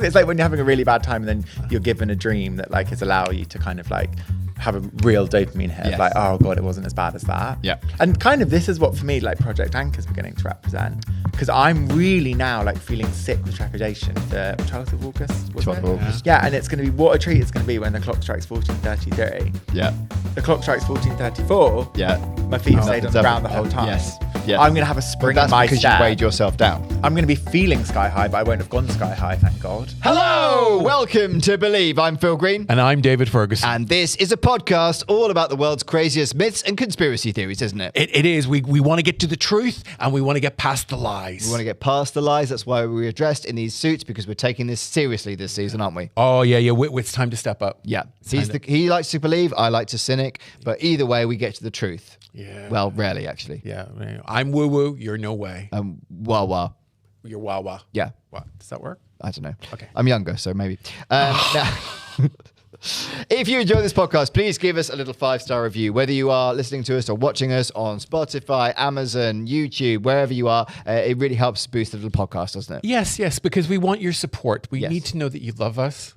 It's like when you're having a really bad time and then you're given a dream that like is allow you to kind of like have a real dopamine hit. Yes. Like, oh God, it wasn't as bad as that. Yeah. And kind of this is what for me, like Project Anchor is beginning to represent. Because I'm really now like feeling sick with trepidation for 12th of August. 12th of August. Yeah, and it's going to be what a treat it's going to be when the clock strikes 14:33. Yeah. The clock strikes 14:34. Yeah. My feet have stayed on the ground the whole time. Yes. Yeah. I'm going to have a spring That's in my because step. you weighed yourself down. I'm going to be feeling sky high, but I won't have gone sky high, thank God. Hello! Welcome to Believe. I'm Phil Green. And I'm David Ferguson. And this is a podcast all about the world's craziest myths and conspiracy theories, isn't it? It is. We want to get to the truth and we want to get past the lies. We want to get past the lies. That's why we're dressed in these suits, because we're taking this seriously this season, aren't we? Oh, yeah. It's time to step up. Yeah. He likes to believe, I like to cynic, but either way, we get to the truth. Yeah. Well, rarely, actually. Yeah. I'm woo-woo. You're no way. Wah-wah. You're wah-wah. Yeah. What? Does that work? I don't know. Okay. I'm younger, so maybe. Now, if you enjoy this podcast, please give us a little 5-star review. Whether you are listening to us or watching us on Spotify, Amazon, YouTube, wherever you are, it really helps boost the little podcast, doesn't it? Yes, because we want your support. We Yes. need to know that you love us.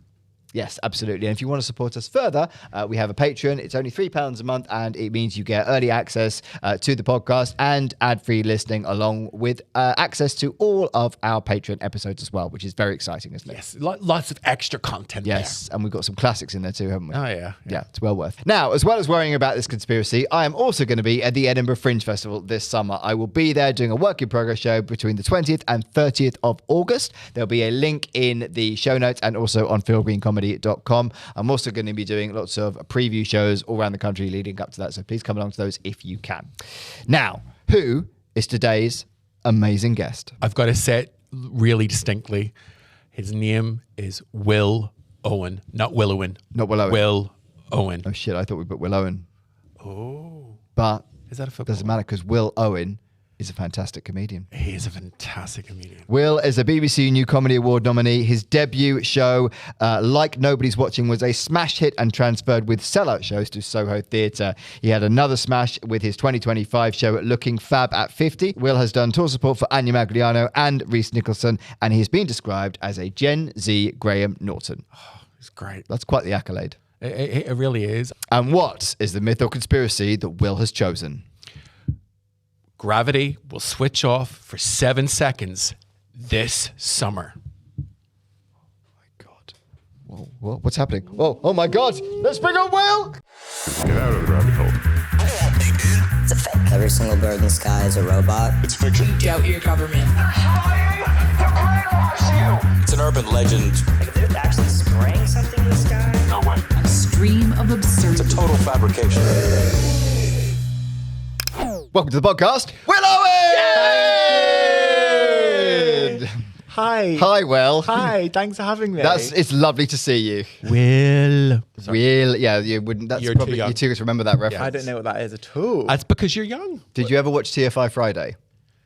Yes, absolutely. And if you want to support us further, we have a Patreon. It's only £3 a month, and it means you get early access to the podcast and ad-free listening, along with access to all of our Patreon episodes as well, which is very exciting, isn't it? Yes. Lots of extra content Yes, and we've got some classics in there too, haven't we? there. Oh, yeah. Yeah, it's well worth. Now, as well as worrying about this conspiracy, I am also going to be at the Edinburgh Fringe Festival this summer. I will be there doing a work in progress show between the 20th and 30th of August. There'll be a link in the show notes and also on philgreencomedy.com. I'm also going to be doing lots of preview shows all around the country leading up to that, so please come along to those if you can. Now, who is today's amazing guest? I've got to say it really distinctly. His name is Will Owen. Not Will Owen. Not Will Owen. Will Owen. Oh shit, I thought we put Will Owen. Oh. But Is that a football? doesn't matter, because Will Owen is a fantastic comedian. He is a fantastic comedian. Will is a BBC New Comedy Award nominee. His debut show, Like Nobody's Watching, was a smash hit and transferred with sellout shows to Soho Theatre. He had another smash with his 2025 show, Looking Fab at 50. Will has done tour support for Anya Magliano and Reece Nicholson, and he's been described as a Gen Z Graham Norton. It's great. That's quite the accolade. It really is. And what is the myth or conspiracy that Will has chosen? Gravity will switch off for 7 seconds this summer. God. Whoa, what's happening? Oh my God. Let's bring on Will. Get out of the rabbit hole. It's a fake. Every single bird in the sky is a robot. It's fiction. Doubt your government. It's an urban legend. Like if they're actually spraying something in the sky. No way. A stream of absurdity. It's a total fabrication. Welcome to the podcast, Will Owen! Hi. Hi, Will. Hi, thanks for having me. It's lovely to see you. Will. Will, yeah, you wouldn't. That's You're too probably young. you're too good to remember that reference. I don't know what that is at all. That's because you're young. Did you ever watch TFI Friday?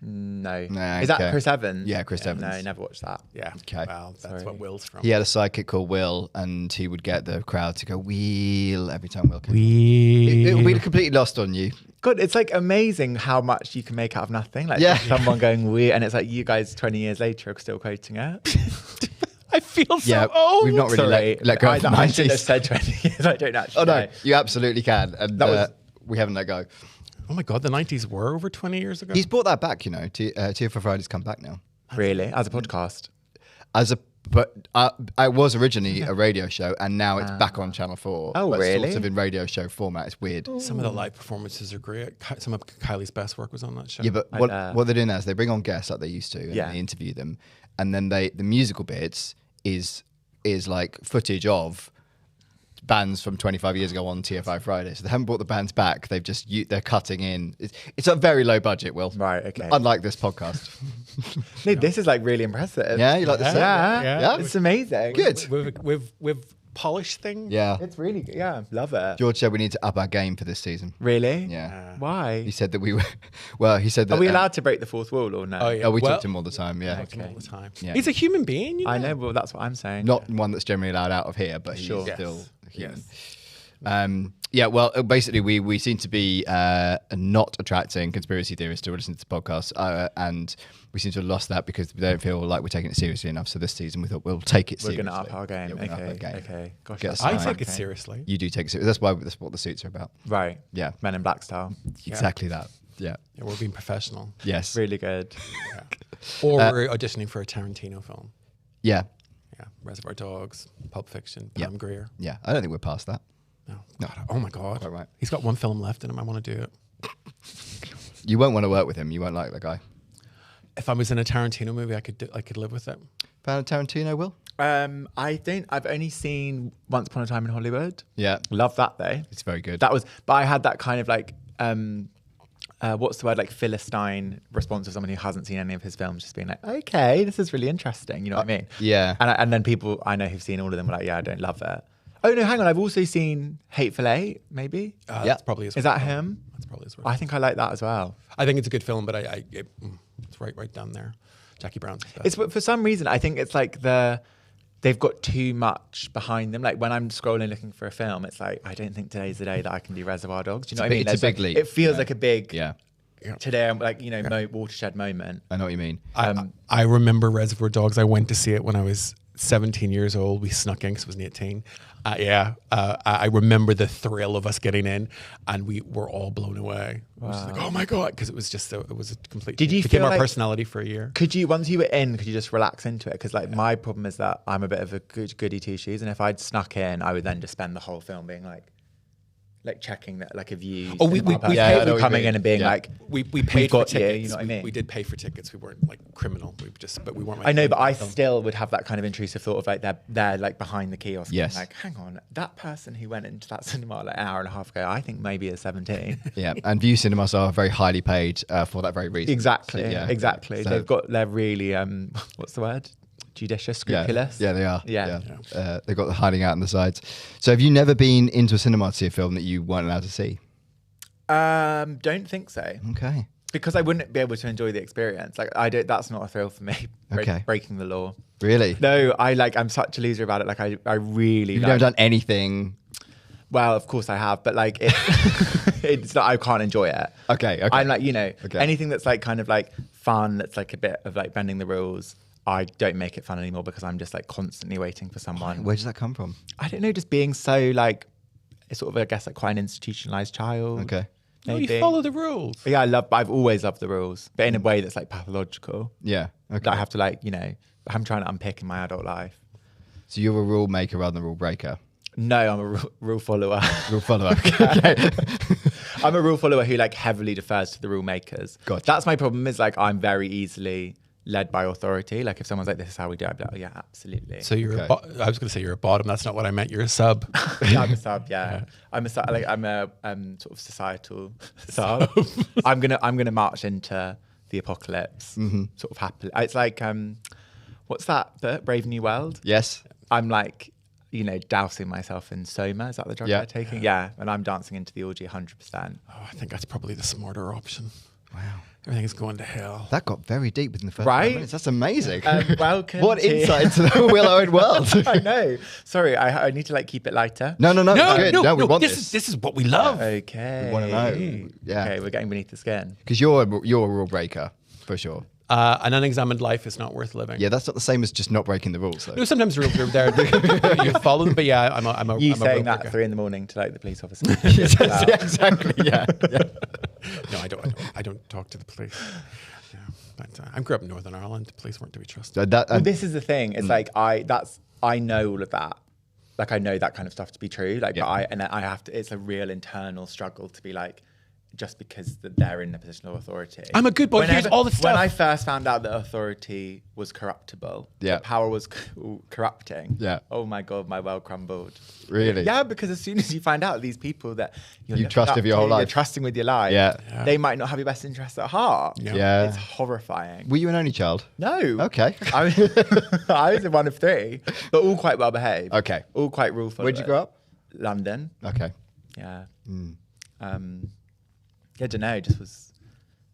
No. Nah, Is that okay. Chris Evans? Yeah, Chris Evans. No, never watched that. Yeah. Okay. Well, that's Sorry. what Will's from. He had a sidekick called Will, and he would get the crowd to go "Wheel" every time Will came. It would be completely lost on you. God, it's like amazing how much you can make out of nothing. Like Yeah. someone going we, and it's like you guys 20 years later are still quoting it. I feel so Yeah, old. we've not really Sorry, let go of the I should have 90s. said 20 years. I don't actually Oh no, know. you absolutely can, and That was- we haven't let go. Oh my God, the 90s were over 20 years ago. He's brought that back, you know. TFI Friday's come back now. Really? As a podcast? But I was originally a radio show, and now it's back on Channel 4. Oh, but really? Sort of in radio show format. It's weird. Some of the live performances are great. Some of Kylie's best work was on that show. Yeah, but what they're doing now is they bring on guests like they used to, and Yeah. they interview them, and then the musical bits is like footage of bands from 25 years ago on TFI Friday. So they haven't brought the bands back. They've just they're cutting in. It's a very low budget, Will. Right, okay. Unlike this podcast. No, this is like really impressive. Yeah, you like this? Yeah. Yeah. It's amazing. Good. With polished thing. Yeah. It's really good. Yeah, love it. George said we need to up our game for this season. Really? Yeah. Why? He said that we were. Well, he said that. Are we allowed to break the fourth wall or no? Oh, yeah. Oh, we Well- talk to him all the time. Yeah. Talk to him all the time. Yeah. He's a human being. You know? I know, but that's what I'm saying. Not one that's generally allowed out of here, but he's Sure. still Yes. human. Yes. Yeah, well, basically, we seem to be not attracting conspiracy theorists to listen to the podcast, and we seem to have lost that because we don't feel like we're taking it seriously enough. So this season, we thought we'll take it We're seriously. going to up our game. Yeah, we're gonna up our game. Okay. Gosh, Get that's us I Fine. take it seriously. You do take it seriously. That's what the suits are about. Right. Yeah. Men in Black style. Exactly that. Yeah. Yeah, we're being professional. Yes. Really good. Yeah. Or we're auditioning for a Tarantino film. Yeah. Yeah, Reservoir Dogs, Pulp Fiction, Yeah. Pam Grier. Yeah. I don't think we're past that. No. God, oh my God. Quite right. He's got one film left in him. I want to do it. You won't want to work with him. You won't like the guy. If I was in a Tarantino movie, I could live with it. Fan of Tarantino, Will? I've only seen Once Upon a Time in Hollywood. Yeah. Love that though. It's very good. But I had that kind of like, what's the word, like Philistine response of someone who hasn't seen any of his films, just being like, okay, this is really interesting. You know what I mean? Yeah. And then people I know who've seen all of them were like, yeah, I don't love it. Oh no, hang on. I've also seen Hateful Eight, maybe. That's probably his Is that worst. him? That's probably his worst. I think I like that as well. I think it's a good film, but it's right down there. Jackie Brown's best. It's for some reason I think it's like they've got too much behind them. Like when I'm scrolling looking for a film, it's like I don't think today's the day that I can do Reservoir Dogs. Do you know what I mean? It's a big like, leap. It feels Yeah. like a big Yeah. today. I'm like watershed moment. I know what you mean. I remember Reservoir Dogs. I went to see it when I was 17 years old. We snuck in because I was 18. I remember the thrill of us getting in, and we were all blown away. It was like, oh my God, because it was just it was a complete. Did you became feel our like- personality for a year? Could you, once you were in, could you just relax into it? Because like my problem is that I'm a bit of a goody two shoes, and if I'd snuck in, I would then just spend the whole film being like checking that like a view. Oh, we I know what you coming mean. in and being Yeah. like, We We've paid for got you, tickets. you know what I mean? We did pay for tickets. We weren't like criminal. But we weren't. Like, I know, but I film. still would have that kind of intrusive thought of like they're like behind the kiosk. and Yes. Like, hang on, that person who went into that cinema like an hour and a half ago, I think maybe is 17. Yeah. And View Cinemas are very highly paid for that very reason. Exactly. So, yeah. Exactly. So- They're really what's the word? Judicious, scrupulous. Yeah, they are. Yeah. They've got the hiding out on the sides. So have you never been into a cinema to see a film that you weren't allowed to see? Don't think so. Okay. Because I wouldn't be able to enjoy the experience. Like I don't. That's not a thrill for me. Okay. Breaking the law. Really? No, I'm such a loser about it. Like I really. You've like, never done anything. Well, of course I have, but like it's not. I can't enjoy it. Okay. I'm like Okay. anything that's like kind of like fun. That's like a bit of like bending the rules. I don't make it fun anymore because I'm just like constantly waiting for someone. Where does that come from? I don't know. Just being so like, sort of I guess like quite an institutionalized child. Okay. No, Maybe. you follow the rules. Yeah, I've always loved the rules, but in a way that's like pathological. Yeah. Okay. That I have to like, I'm trying to unpick in my adult life. So you're a rule maker rather than a rule breaker. No, I'm a rule follower. Rule follower. Okay. I'm a rule follower who like heavily defers to the rule makers. Gotcha. That's my problem is like I'm very easily led by authority. Like if someone's like, this is how we do it, I'd be like, oh yeah, absolutely. So you're. Okay. I was going to say you're a bottom. That's not what I meant. You're a sub. Yeah, I'm a sub, yeah. I'm a sort of societal sub. I'm gonna march into the apocalypse sort of happily. It's like what's that book, Brave New World? Yes. I'm like, dousing myself in soma. Is that the drug Yeah. they're taking? Yeah. And I'm dancing into the orgy 100%. Oh, I think that's probably the smarter option. Wow. Everything's going to hell. That got very deep within the first 5 Right? minutes. That's amazing. Welcome. What to- insight to the Will Owen world. I know. Sorry, I need to like keep it lighter. No, good. No, we want this. This is what we love. Okay. We wanna know. Yeah. Okay, we're getting beneath the skin. Because you're a rule breaker, for sure. An unexamined life is not worth living. Yeah, that's not the same as just not breaking the rules, though. No, sometimes rules are there. You follow them, but yeah, I'm a. You I'm saying a that rule at 3 a.m. to like the police officer. Yeah, exactly. Yeah. No, I don't talk to the police. Yeah, but I grew up in Northern Ireland. The police weren't to be trusted. Well, this is the thing. It's like I know all of that. Like I know that kind of stuff to be true. Like, Yeah. but I have to. It's a real internal struggle to be like, just because they're in a position of authority. I'm a good boy. Here's all the stuff. When I first found out that authority was corruptible, Yeah. that power was corrupting. Yeah. Oh my God, my world crumbled. Really? Yeah, because as soon as you find out these people that you're You looking trusted up with your to, whole life. you're trusting with your life. Yeah. They might not have your best interests at heart. Yeah. It's horrifying. Were you an only child? No. Okay. I was one of 3, but all quite well behaved. Okay. All quite rule followers. Where'd you grow up? London. Okay. Yeah. Yeah, I don't know. Just was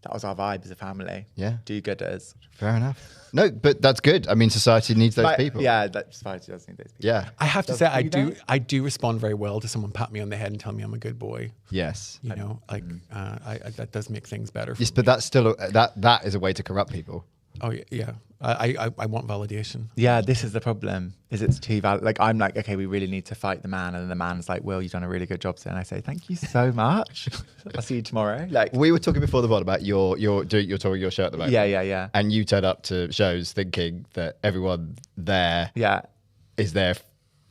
That was our vibe as a family. Yeah. Do-gooders. Fair enough. No, but that's good. I mean, society needs those people. Yeah, that society does need those people. Yeah. I have to Does say, you I do respond very well to someone pat me on the head and tell me I'm a good boy. Yes. You know, like that does make things better. For Yes, me. but that's still that is a way to corrupt people. Oh yeah. I want validation. Yeah, this is the problem. Is it's too valid. Like I'm like, okay, we really need to fight the man, and then the man's like, Will, you've done a really good job today. And I say, thank you so much. I'll see you tomorrow. Like We were talking before the pod about you're touring your show at the moment. yeah. And you turn up to shows thinking that everyone there Yeah. is there,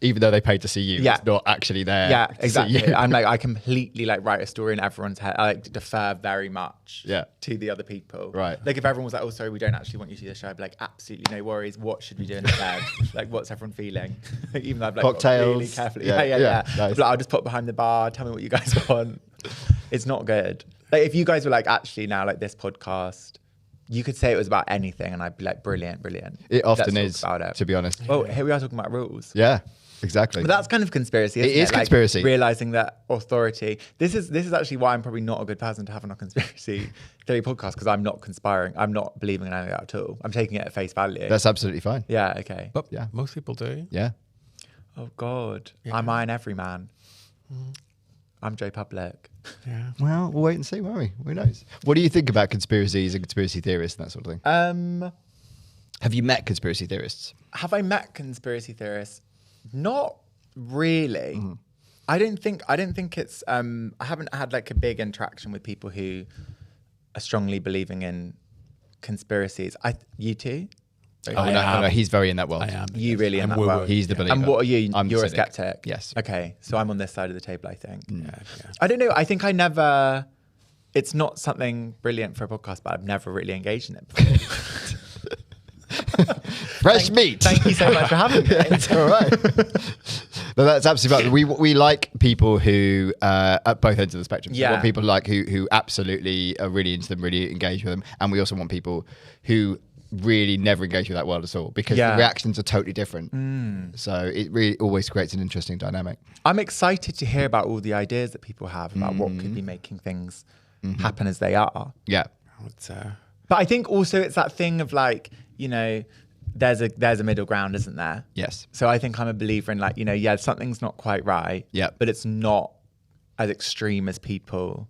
even though they paid to see you. Yeah. It's not actually there. Yeah, to see exactly. you. I'm like, I completely like write a story in everyone's head. I like defer very much to the other people. Right. Like if everyone was like, oh, sorry, we don't actually want you to do the show, I'd be like, absolutely no worries. What should we do instead? Like, what's everyone feeling? Even though I've like Cocktails. really carefully. Yeah. Yeah. Nice. But I'll just pop behind the bar, tell me what you guys want. It's not good. Like if you guys were like, actually now like this podcast, you could say it was about anything and I'd be like, brilliant. It often Let's talk is, about it. to be honest. Oh, here we are talking about rules. Yeah, exactly. But that's kind of conspiracy. Isn't It is Like, conspiracy. realizing that authority. This is actually why I'm probably not a good person to have on a conspiracy theory podcast, because I'm not conspiring. I'm not believing in any of that at all. I'm taking it at face value. That's absolutely fine. Yeah. Okay. But Yeah. most people do. Yeah. Oh God. Yeah. Am I an everyman? I'm Joe Public. Yeah. Well, we'll wait and see, won't we? Who knows? What do you think about conspiracies and conspiracy theorists and that sort of thing? Have you met conspiracy theorists? Have I met conspiracy theorists? Not really. I don't think it's I haven't had like a big interaction with people who are strongly believing in conspiracies. You too? No, he's very in that world. I am. You really in I'm that woo-woo. world. He's the believer. And what are you? I'm You're a cynic. skeptic. Yes. Okay, so I'm on this side of the table, I think. Yeah. I don't know. I think I never. It's not something brilliant for a podcast, but I've never really engaged in it before. Fresh meat. Thank you so much for having me. It's all right. No, that's absolutely right. We like people who at both ends of the spectrum. So we Yeah. want people like who absolutely are really into them, really engage with them, and we also want people who really never engage with that world at all, because Yeah. the reactions are totally different. So it really always creates an interesting dynamic. I'm excited to hear about all the ideas that people have about what could be making things happen as they are. Yeah. It's, But I think also it's that thing of like, you know, there's a middle ground, isn't there? Yes. So I think I'm a believer in like, you know, yeah, something's not quite right. Yeah. But it's not as extreme as people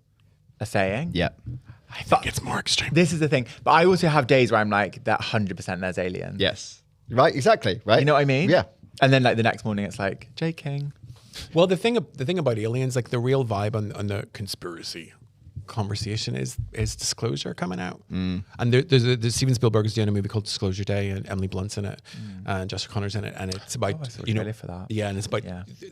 are saying. Yeah. I think it's more extreme. This is the thing. But I also have days where I'm like, that 100% there's aliens. Yes. Right. Exactly. Right. You know what I mean? Yeah. And then like the next morning it's like, J. King. Well, the thing about aliens, like the real vibe on the conspiracy conversation is disclosure coming out. And there's Steven Spielberg is doing a movie called Disclosure Day, and Emily Blunt's in it, and Josh O'Connor's in it, and it's about I saw a trailer for that. Yeah, and it's about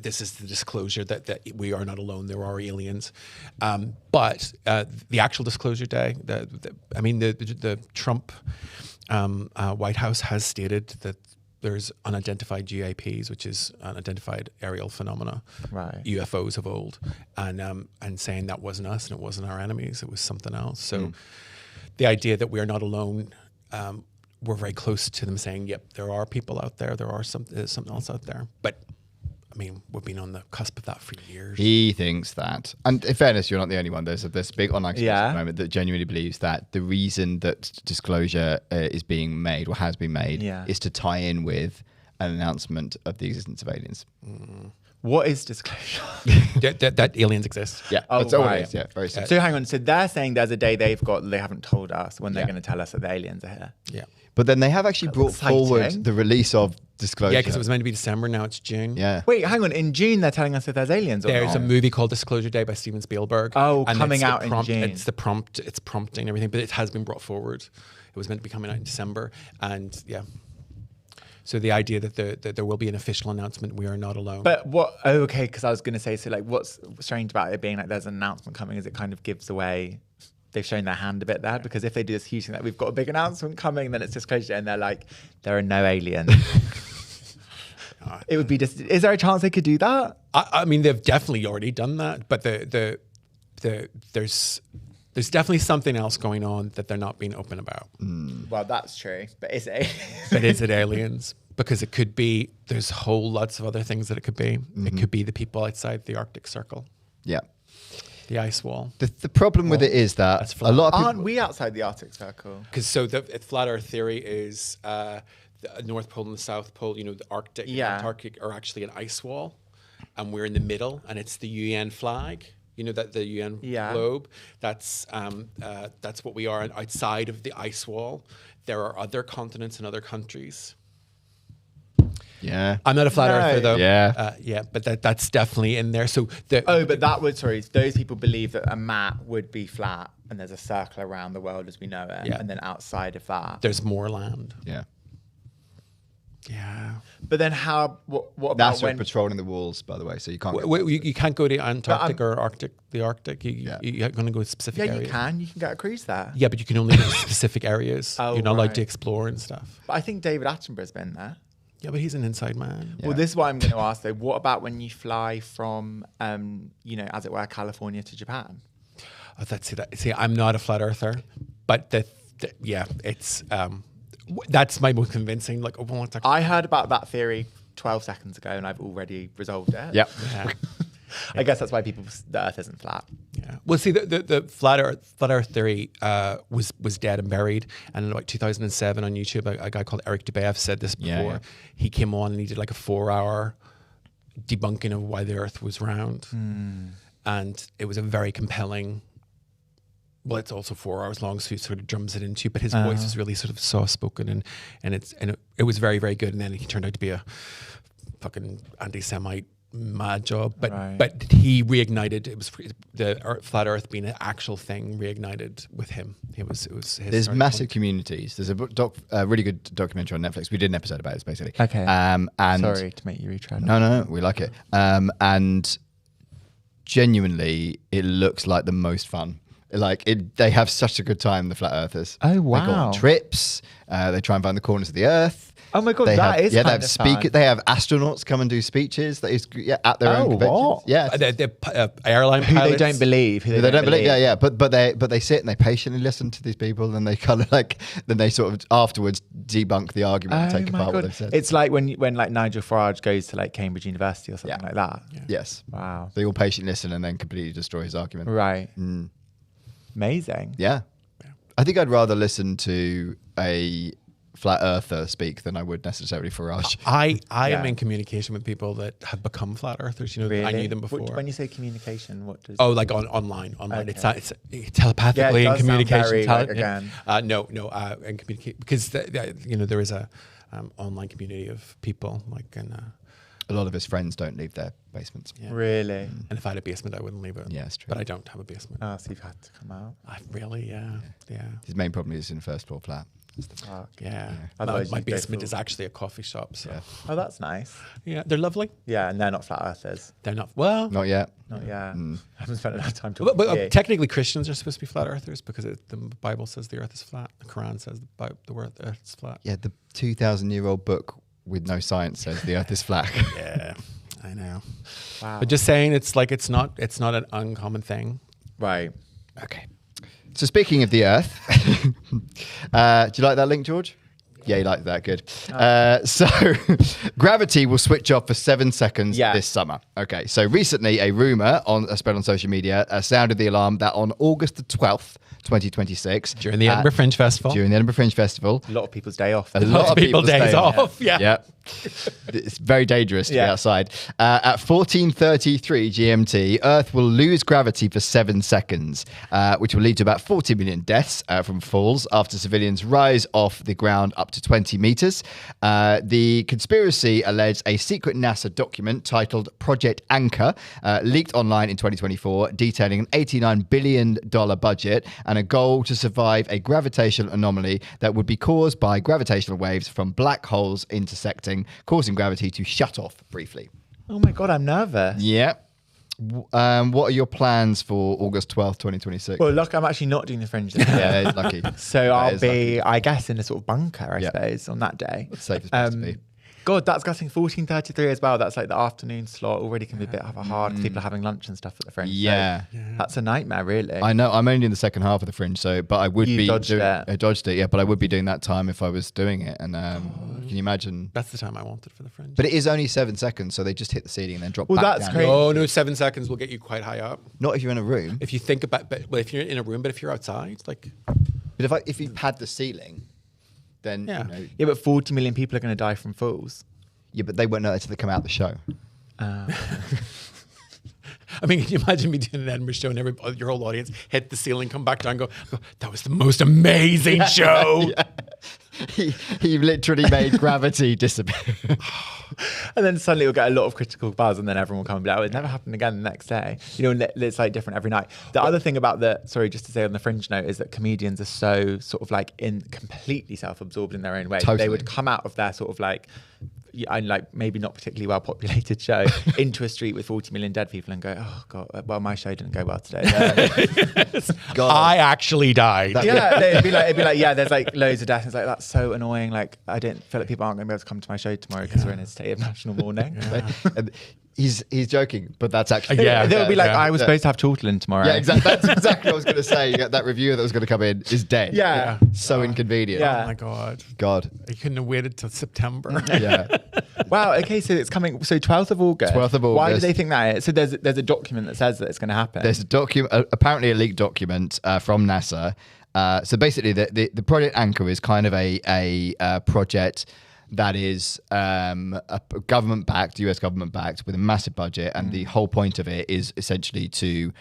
this is the disclosure that we are not alone. There are aliens, but the actual Disclosure Day, the Trump White House has stated that there's unidentified GIPs, which is unidentified aerial phenomena, Right. UFOs of old, and saying that wasn't us and it wasn't our enemies, it was something else. So the idea that we are not alone, we're very close to them saying, yep, there are people out there, there are something else out there. But I mean, we've been on the cusp of that for years. He thinks that, and in fairness, you're not the only one. There's this big online space at the moment that genuinely believes that the reason that disclosure is being made or has been made is to tie in with an announcement of the existence of aliens. What is disclosure? that aliens exist. Yeah, Oh, that's all right. it is. Yeah, very simple. So hang on. So they're saying there's a day they haven't told us when they're going to tell us that the aliens are here. Yeah. But then they have actually brought exciting. forward the release of disclosure. Yeah, because it was meant to be December, now it's June. Yeah. Wait, hang on. In June, they're telling us if there's aliens or There's not. a movie called Disclosure Day by Steven Spielberg. Oh, and coming it's the out in prompt, June. It's prompting everything, but it has been brought forward. It was meant to be coming out in December, and yeah. So the idea that there will be an official announcement, we are not alone. But what? Oh, okay. Because I was going to say, so like, what's strange about it being like there's an announcement coming is it kind of gives away. They've shown their hand a bit there, because if they do this huge thing, like we've got a big announcement coming, then it's disclosure, and they're like, there are no aliens. It would be just. Is there a chance they could do that? I mean, they've definitely already done that, but there's definitely something else going on that they're not being open about. Well, that's true. But is it? But is it aliens? Because it could be. There's whole lots of other things that it could be. It could be the people outside the Arctic Circle. Yeah. The ice wall. The problem with it is that That's a flat. lot of people... Aren't we outside the Arctic Circle? Because the flat Earth theory is the North Pole and the South Pole. The Arctic and Antarctic are actually an ice wall, and we're in the middle, and it's the UN flag. That the UN globe. That's what we are. Outside of the ice wall, there are other continents and other countries. Yeah. I'm not a flat earther though. Yeah. But that's definitely in there. So But that would, those people believe that a map would be flat and there's a circle around the world as we know it. Yeah. And then outside of that. there's more land. Yeah. Yeah. But then what about That's when... patrolling the walls, by the way, so you can't... You can't go to Antarctic or Arctic. The Arctic, you're going to go to specific Yeah, areas. you can. You can get a cruise there. Yeah, but you can only go to specific areas. Oh, You're not allowed right. to explore and stuff. But I think David Attenborough's been there. Yeah, but he's an inside man. Yeah. Well, this is what I'm going to ask though. What about when you fly from, as it were, California to Japan? Oh, see, I'm not a flat earther, but it's that's my most convincing. Like, I heard about that theory 12 seconds ago, and I've already resolved it. Yep. yeah. I guess that's why the Earth isn't flat. Yeah. Well, see, the flat Earth theory was dead and buried. And in like 2007 on YouTube, a guy called Eric Dubev said this before. Yeah. He came on and he did like a 4-hour debunking of why the Earth was round, and it was a very compelling. Well, it's also 4 hours long, so he sort of drums it into. But his voice was really sort of soft spoken, and it was very, very good. And then he turned out to be a fucking anti-Semite. Mad job, but he reignited. It was the flat Earth being an actual thing reignited with him. It was his. There's massive communities. There's a really good documentary on Netflix. We did an episode about it, basically. Okay. And Sorry to make you retread. No, we like it. And genuinely, it looks like the most fun. They have such a good time, the flat earthers. Oh, They go wow. on trips. They try and find the corners of the Earth. Oh my God, They that have, is they kind have of speakers. fun. They have astronauts come and do speeches. At their own conventions. what? Yeah, The airline Who pilots. they don't believe. they don't believe. Yeah. But they sit and they patiently listen to these people, and they kind of then they sort of afterwards debunk the argument and take apart what they've said. It's like when like Nigel Farage goes to like Cambridge University or something like that. Yeah. Yes. Wow. They all patiently listen and then completely destroy his argument. Right. Amazing. Yeah. I think I'd rather listen to a flat earther speak than I would necessarily Farage. I am in communication with people that have become flat earthers. Really? I knew them before. When you say communication, what does? Oh, like online. Okay. It's telepathically Yeah, in it does sound communication. very, like, again. No, and communicate because there is a online community of people A lot of his friends don't leave their basements. Yeah. Really? And if I had a basement, I wouldn't leave it. Yeah, it's true. But I don't have a basement. Oh, so you've had to come out. I really, yeah. His main problem is in the first floor flat. Fuck. Yeah. Otherwise My you'd go basement full- is actually a coffee shop. So Yeah. Oh, that's nice. yeah, they're lovely. Yeah, and they're not flat earthers. They're not well. Not yet. Not yet. I haven't spent enough time talking. But technically, Christians are supposed to be flat earthers because the Bible says the earth is flat. The Quran says the earth is flat. Yeah, the 2,000-year-old book with no science says the earth is flat. Yeah, I know. Wow. But just saying, it's not an uncommon thing. Right. Okay. So speaking of the earth, do you like that link, George? Yeah, you like that. Good. So gravity will switch off for 7 seconds this summer. Okay. So recently, a rumor spread on social media sounded the alarm that on August the 12th, 2026, During the Edinburgh Fringe Festival. A lot of people's day off. A lot of people's days days off. Yeah. Yeah. It's very dangerous to be outside. At 14:33 GMT, Earth will lose gravity for 7 seconds, which will lead to about 40 million deaths from falls after civilians rise off the ground up to 20 meters. The conspiracy alleged a secret NASA document titled Project Anchor, leaked online in 2024, detailing an $89 billion budget and a goal to survive a gravitational anomaly that would be caused by gravitational waves from black holes intersecting, causing gravity to shut off briefly. Oh my God, I'm nervous. Yeah. What are your plans for August 12th, 2026? Well, look, I'm actually not doing the Fringe this year. Yeah, lucky. So I'll be, I guess, in a sort of bunker, I suppose, on that day. Safest place to be. God, that's getting 14:33 as well. That's like the afternoon slot. Already can be a bit of a hard because people are having lunch and stuff at the Fringe. Yeah. So that's a nightmare, really. I know. I'm only in the second half of the Fringe, but I would be dodged it. I dodged it, yeah. But I would be doing that time if I was doing it. And can you imagine? That's the time I wanted for the Fringe. But it is only 7 seconds, so they just hit the ceiling and then drop Well, back that's down. crazy. Oh no, 7 seconds will get you quite high up. Not if you're in a room. If you think about, well, if you're in a room, but if you're outside, like, But if you pad the ceiling, then Yeah. you know, Yeah, but 40 million people are going to die from falls. yeah, but they won't know until they come out the show. I mean, can you imagine me doing an Edinburgh show and your whole audience hit the ceiling, come back down, and go, that was the most amazing show. He literally made gravity disappear. And then suddenly you'll get a lot of critical buzz, and then everyone will come and be like, oh, it never happened again the next day. You know, it's like different every night. The other thing about just to say on the Fringe note, is that comedians are so sort of like completely self-absorbed in their own way. Totally. They would come out of their sort of like, and like maybe not particularly well populated show into a street with 40 million dead people and go, oh God, well, my show didn't go well today. God. I actually died. Yeah, it'd be like, yeah, there's like loads of deaths. It's like, that's so annoying. Like, I didn't feel like people aren't going to be able to come to my show tomorrow because we're in a state of national mourning. And he's joking, but that's actually They'll be like, I was supposed to have Chortland tomorrow. Yeah, exactly. That's exactly what I was going to say. You got that reviewer that was going to come in is dead. Yeah. So inconvenient. Yeah. Oh my God. God. You couldn't have waited till September. Yeah. Wow. Okay. So it's coming. So 12th of August. 12th of Why do August. they think that? So there's a document that says that it's going to happen. There's a document, apparently a leaked document from NASA. So basically, the Project Anchor is kind of a project that is a government-backed, US government-backed, with a massive budget, and the whole point of it is essentially to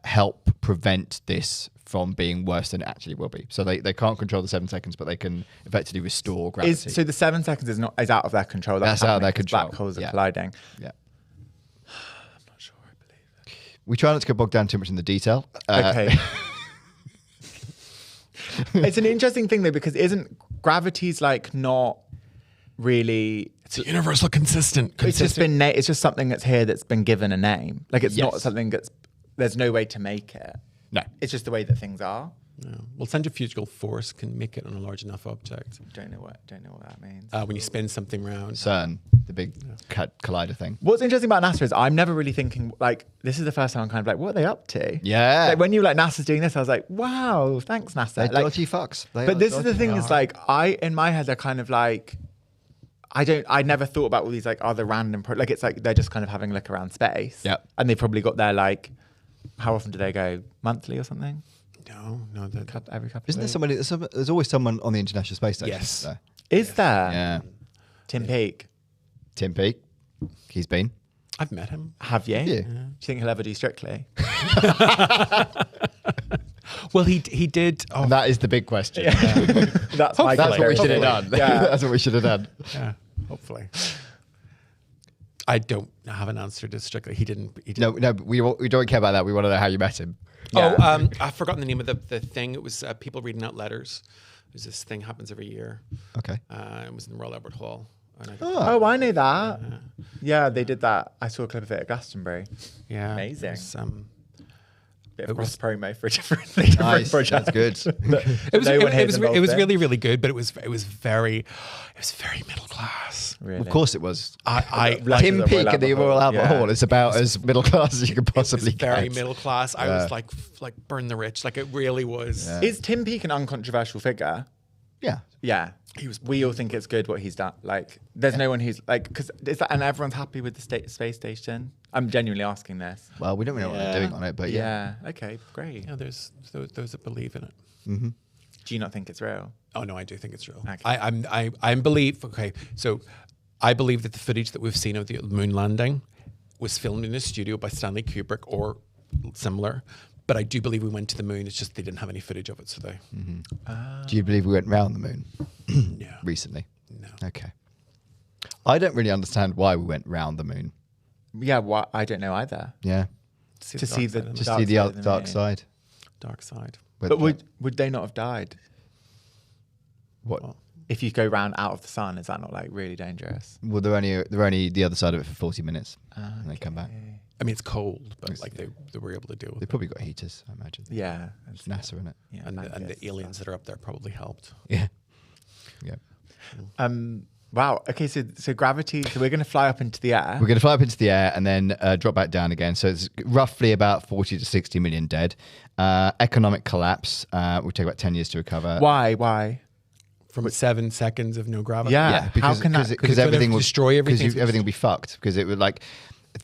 help prevent this from being worse than it actually will be. So they can't control the 7 seconds, but they can effectively restore gravity. So the 7 seconds is out of their control. That's out of their happening 'cause control. Black holes are Yeah. colliding. Yeah. I'm not sure I believe it. We try not to get bogged down too much in the detail. Okay. It's an interesting thing though, because isn't gravity's like not really. It's a universal consistent. It's just been. It's just something that's here that's been given a name. Like it's not Yes. something that's. There's no way to make it. No. It's just the way that things are. No. Well, centrifugal force can make it on a large enough object. Don't know what that means. When you spin something round. CERN, the big collider thing. What's interesting about NASA is I'm never really thinking like this is the first time I'm kind of like, what are they up to? Yeah. Like when you were like NASA's doing this, I was like, wow, thanks NASA. They're Like, dodgy fucks. They are but this is the dodgy. thing is like in my head they're kind of like I never thought about all these like other random like it's like they're just kind of having a look around space. Yep. And they've probably got their like how often do they go? Monthly or something? No. Every couple Isn't there of somebody? There's always someone on the International Space Station. Yes. There. Is there? Yeah. Tim Peake. Tim Peake. He's been. I've met him. Have you? Yeah. Do you think he'll ever do Strictly? Well, he did. Oh, And that is the big question. That's my That's what we should have hopefully. done. Yeah. That's what we should have done. yeah. Hopefully. I don't have an answer to Strictly. He didn't. No, but we don't care about that. We want to know how you met him. Yeah. Oh, I've forgotten the name of the thing. It was people reading out letters. There's this thing happens every year. Okay. It was in the Royal Albert Hall. And Oh, I know that. Yeah, they did that. I saw a clip of it at Glastonbury. yeah, Amazing. It was, Bit of cross promo for a different Nice. project. That's good. it was really, really good, but it was very middle class. Really. Of course it was. I Like Tim the Royal Peake at the Albert Royal Hall. Albert Yeah. Hall. It's about as middle class as you could it was possibly very get. middle class. I Yeah. was like burn the rich. Like it really was. Yeah. Is Tim Peake an uncontroversial figure? Yeah. Yeah. We all think it's good what he's done. Like, there's no one who's like, because is that, and everyone's happy with the space station. I'm genuinely asking this. Well, we don't really know what they're doing on it, but yeah. Okay. Great. Yeah, there's those that believe in it. Do you not think it's real? Oh no, I do think it's real. Okay. I believe. Okay, so I believe that the footage that we've seen of the moon landing was filmed in a studio by Stanley Kubrick or similar. But I do believe we went to the moon. It's just they didn't have any footage of it, so they. Do you believe we went round the moon No. recently? No. Okay. I don't really understand why we went round the moon. Yeah. What? I don't know either. Yeah. To see the Just dark see the side of the dark moon. side. Dark side. But But would they not have died what? if you go round out of the sun? Is that not like really dangerous? Well, they're only the other side of it for 40 minutes, and they come back. I mean, it's cold, but like they were able to deal with They it. probably got heaters, I imagine. Yeah. It's NASA, isn't it? Yeah, And blankets the aliens that are up there probably helped. Yeah. Yeah. Wow. Okay, so gravity. So we're going to fly up into the air. We're going to fly up into the air and then drop back down again. So it's roughly about 40 to 60 million dead. Economic collapse will take about 10 years to recover. Why? From 7 seconds of no gravity. Yeah. because, How can that- because it everything could will destroy everything. Because everything will be fucked. Because it would like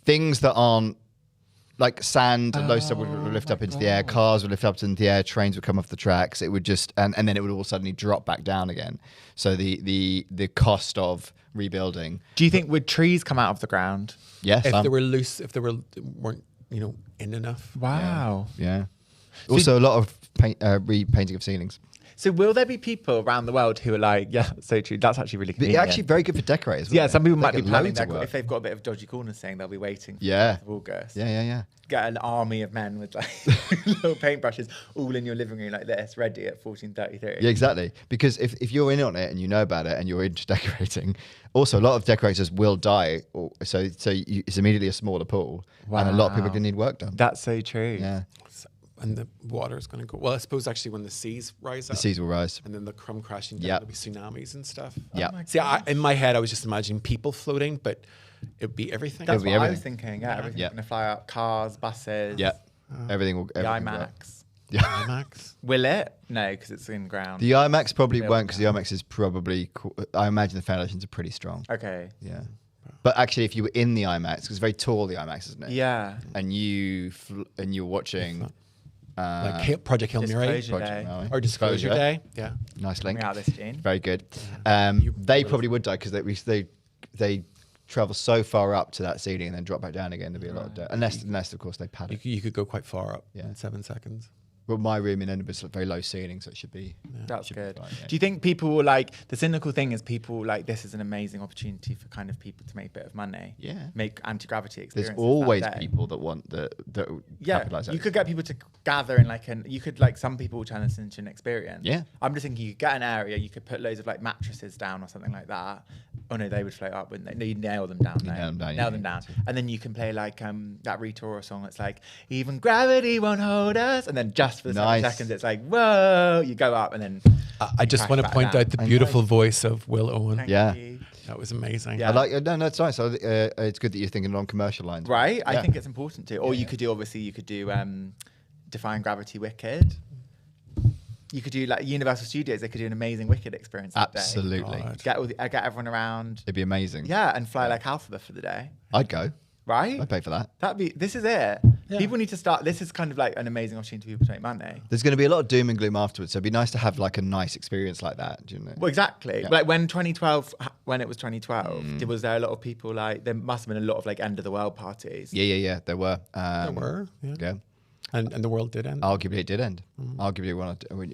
things that aren't like sand and low stuff would lift up into the air. Cars would lift up into the air. Trains would come off the tracks. It would just and then it would all suddenly drop back down again. So the cost of rebuilding. Do you think would trees come out of the ground? Yes. If they were loose, if they weren't in enough. Wow. Yeah. Also, a lot of repainting of ceilings. So will there be people around the world who are like, yeah, so true. That's actually really They're convenient. actually very good for decorators. Yeah, weren't some they? people They might be get planning loads of their, work. if they've got a bit of dodgy corners saying they'll be waiting for Yeah. August. Yeah. Get an army of men with like little paintbrushes all in your living room like this, ready at 14:33. Yeah, exactly. Because if you're in on it and you know about it and you're into decorating, also a lot of decorators will die. So it's immediately a smaller pool. And a lot of people can need work done. That's so true. Yeah. And the water is going to go. Well, I suppose actually when the seas rise up. The seas will rise. And then they'll come crashing down. Yep. There'll be tsunamis and stuff. Yeah. See, in my head, I was just imagining people floating, but it would be everything. That's It'll what be I was everything. thinking. Yeah, everything's Yeah. going to fly up. Cars, buses. Yeah. Everything will. The everything will. IMAX. Yeah. IMAX. Will it? No, because it's in ground. The IMAX probably Built won't because the IMAX is probably. I imagine the foundations are pretty strong. Okay. Yeah. But actually, if you were in the IMAX, because it's very tall, the IMAX, isn't it? Yeah. And you're watching. Project Hail Mary. Disclosure Day. Project Mary. Or Disclosure Day. Yeah. Nice link. Coming out this June. Very good. They probably would die because they travel so far up to that ceiling and then drop back down again. There'd be a lot of dirt. Unless of course they pad it. You could go quite far up Yeah. in 7 seconds. Well, my room in Edinburgh's a very low ceiling, so it should be. That's should be good. fine, yeah. Do you think people will like the cynical thing is people like this is an amazing opportunity for kind of people to make a bit of money? Yeah. Make anti-gravity There's experiences. always that day. people that want that Yeah, capitalize. you could get people to gather in like you could like some people will turn this into an experience. Yeah. I'm just thinking you could get an area, you could put loads of like mattresses down or something like that. Oh no, they would float up, wouldn't they? No, you'd nail them down. Nail them down, Nail yeah. them down. And then you can play like that Rita Ora song that's like, even gravity won't hold us. And then just for the 7 Nice. seconds, it's like, whoa, you go up and then I just crash want to back point down. out the beautiful voice of Will Owen. Thank Yeah. you. That was amazing. Yeah. I like. No, it's nice. It's good that you're thinking along commercial lines. Right? I Yeah. think it's important to. Or you could do, obviously, you could do Defying Gravity Wicked. You could do like Universal Studios, they could do an amazing Wicked experience that day. Absolutely. God. Get everyone around. It'd be amazing. Yeah, and fly like Alphabet for the day. I'd go. Right? I'd pay for that. This is it. Yeah. People need to start. This is kind of like an amazing opportunity for people to make money. There's going to be a lot of doom and gloom afterwards, so it'd be nice to have like a nice experience like that. Do you know? Well, exactly. Yeah. Like when it was 2012, was there a lot of people like, there must have been a lot of like end of the world parties. Yeah. There were. There were. Yeah. Yeah. And the world did end. Arguably, it did end. Arguably,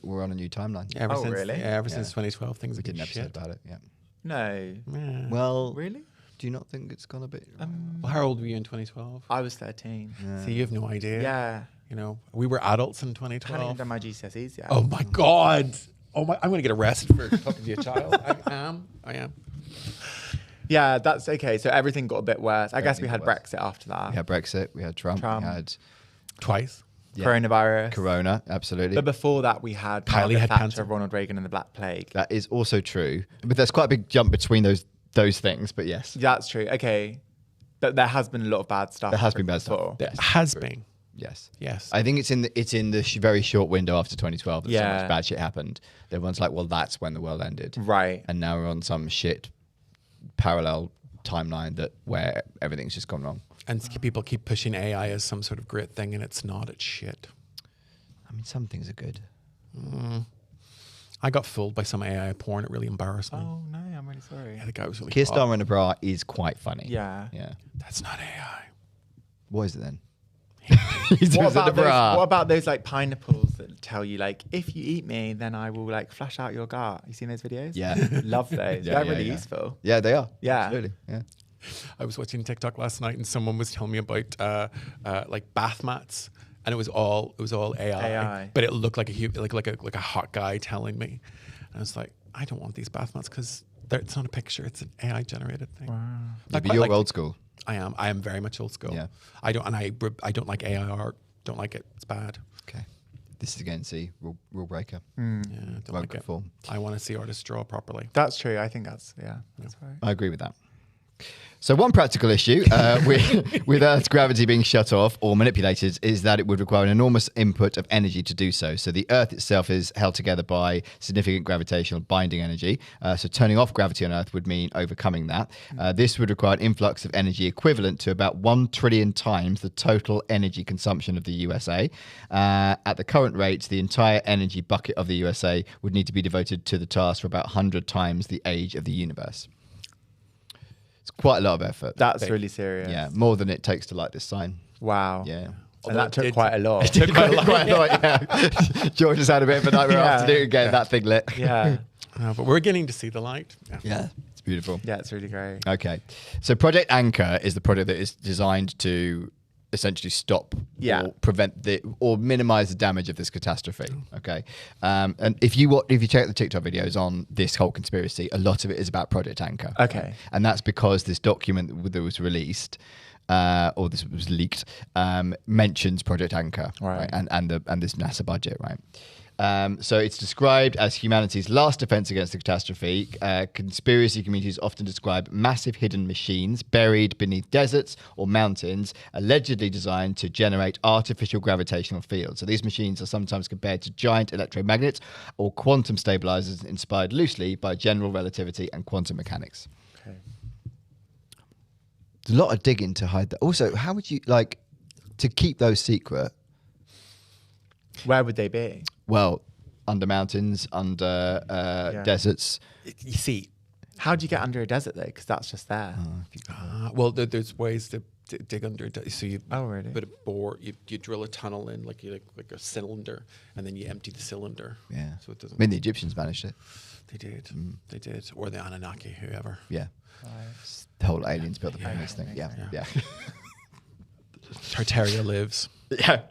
we're on a new timeline. Ever Oh, since, really? Yeah, ever since 2012, things We have did been an episode shit. about it. Yeah. No. Yeah. Well, Really? do you not think it's gone a bit? Well, how old were you in 2012? I was 13. So you have no idea. Yeah. You know, we were adults in I hadn't even 2012. done my GCSEs yet. Oh my God. Oh my! I'm going to get arrested for talking to your child. I am. Yeah, that's okay. So everything got a bit worse. I guess we Everything had got worse. Brexit after that. We had Brexit. We had Trump. Trump. We had Twice. Coronavirus. Corona. Absolutely. But before that, we had Kylie Margaret had Thatcher, cancer. Ronald Reagan, and the Black Plague. that is also true. But there's quite a big jump between those things. But yes, That's true. Okay. But there has been a lot of bad stuff. there has been bad before. stuff. Yes. Has been. Yes. Yes. I think it's in the very short window after 2012 that so Yeah. much bad shit happened. Everyone's like, well, that's when the world ended. Right. And now we're on some shit parallel timeline where everything's just gone wrong. And people keep pushing AI as some sort of great thing, and it's not. It's shit. I mean, some things are good. I got fooled by some AI porn. It really embarrassed me. Oh, no, I'm really sorry. Yeah, the guy was really Keir hot. Starmer in a bra is quite funny. Yeah. Yeah. That's not AI. What is it then? He's What in the about, those, bra. what about those like pineapples that tell you like, if you eat me, then I will like flash out your gut? You seen those videos? Yeah. Love those. Yeah, They're yeah, really yeah. useful. Yeah, they are. Yeah. Absolutely. Yeah. I was watching TikTok last night, and someone was telling me about like bath mats, and it was all AI. But it looked like a hot guy telling me. And I was like, I don't want these bath mats because it's not a picture; it's an AI generated thing. Wow. Yeah, but you're old school. I am very much old school. Yeah. I don't like AI art. Don't like it. It's bad. Okay. This is again, see, rule breaker. Yeah, don't Won't like it. conform. I want to see artists draw properly. That's true. I think that's right. I agree with that. So one practical issue with Earth's gravity being shut off or manipulated is that it would require an enormous input of energy to do so. So the Earth itself is held together by significant gravitational binding energy. So turning off gravity on Earth would mean overcoming that. This would require an influx of energy equivalent to about 1 trillion times the total energy consumption of the USA. At the current rates, the entire energy bucket of the USA would need to be devoted to the task for about 100 times the age of the universe. It's quite a lot of effort. That's really serious. Yeah, more than it takes to light this sign. Wow. Yeah. And that took quite a lot. It took quite a lot, yeah. George has had a bit of a nightmare afternoon getting that thing lit. Yeah. But we're beginning to see the light. Yeah, it's beautiful. Yeah, it's really great. Okay. So Project Anchor is the project that is designed to essentially stop or prevent or minimize the damage of this catastrophe. Okay. And if you check the TikTok videos on this whole conspiracy, a lot of it is about Project Anchor. Okay. Right? And that's because this document that was released or this was leaked mentions Project Anchor, right? And this NASA budget, right? So it's described as humanity's last defense against the catastrophe. Conspiracy communities often describe massive hidden machines buried beneath deserts or mountains, allegedly designed to generate artificial gravitational fields. So these machines are sometimes compared to giant electromagnets or quantum stabilizers inspired loosely by general relativity and quantum mechanics. Okay. There's a lot of digging to hide that. Also, how would you to keep those secret? Where would they be? Well, under mountains, under deserts. You see, how do you get under a desert though? Because that's just there. well, there's ways to dig under. So you really? put a bore. You drill a tunnel in like a cylinder, and then you empty the cylinder. Yeah. So it doesn't. I mean, the Egyptians managed it. They did. They did. Or the Anunnaki, whoever. Yeah. The whole aliens built the pyramids thing. Yeah. Tartaria lives. Yeah.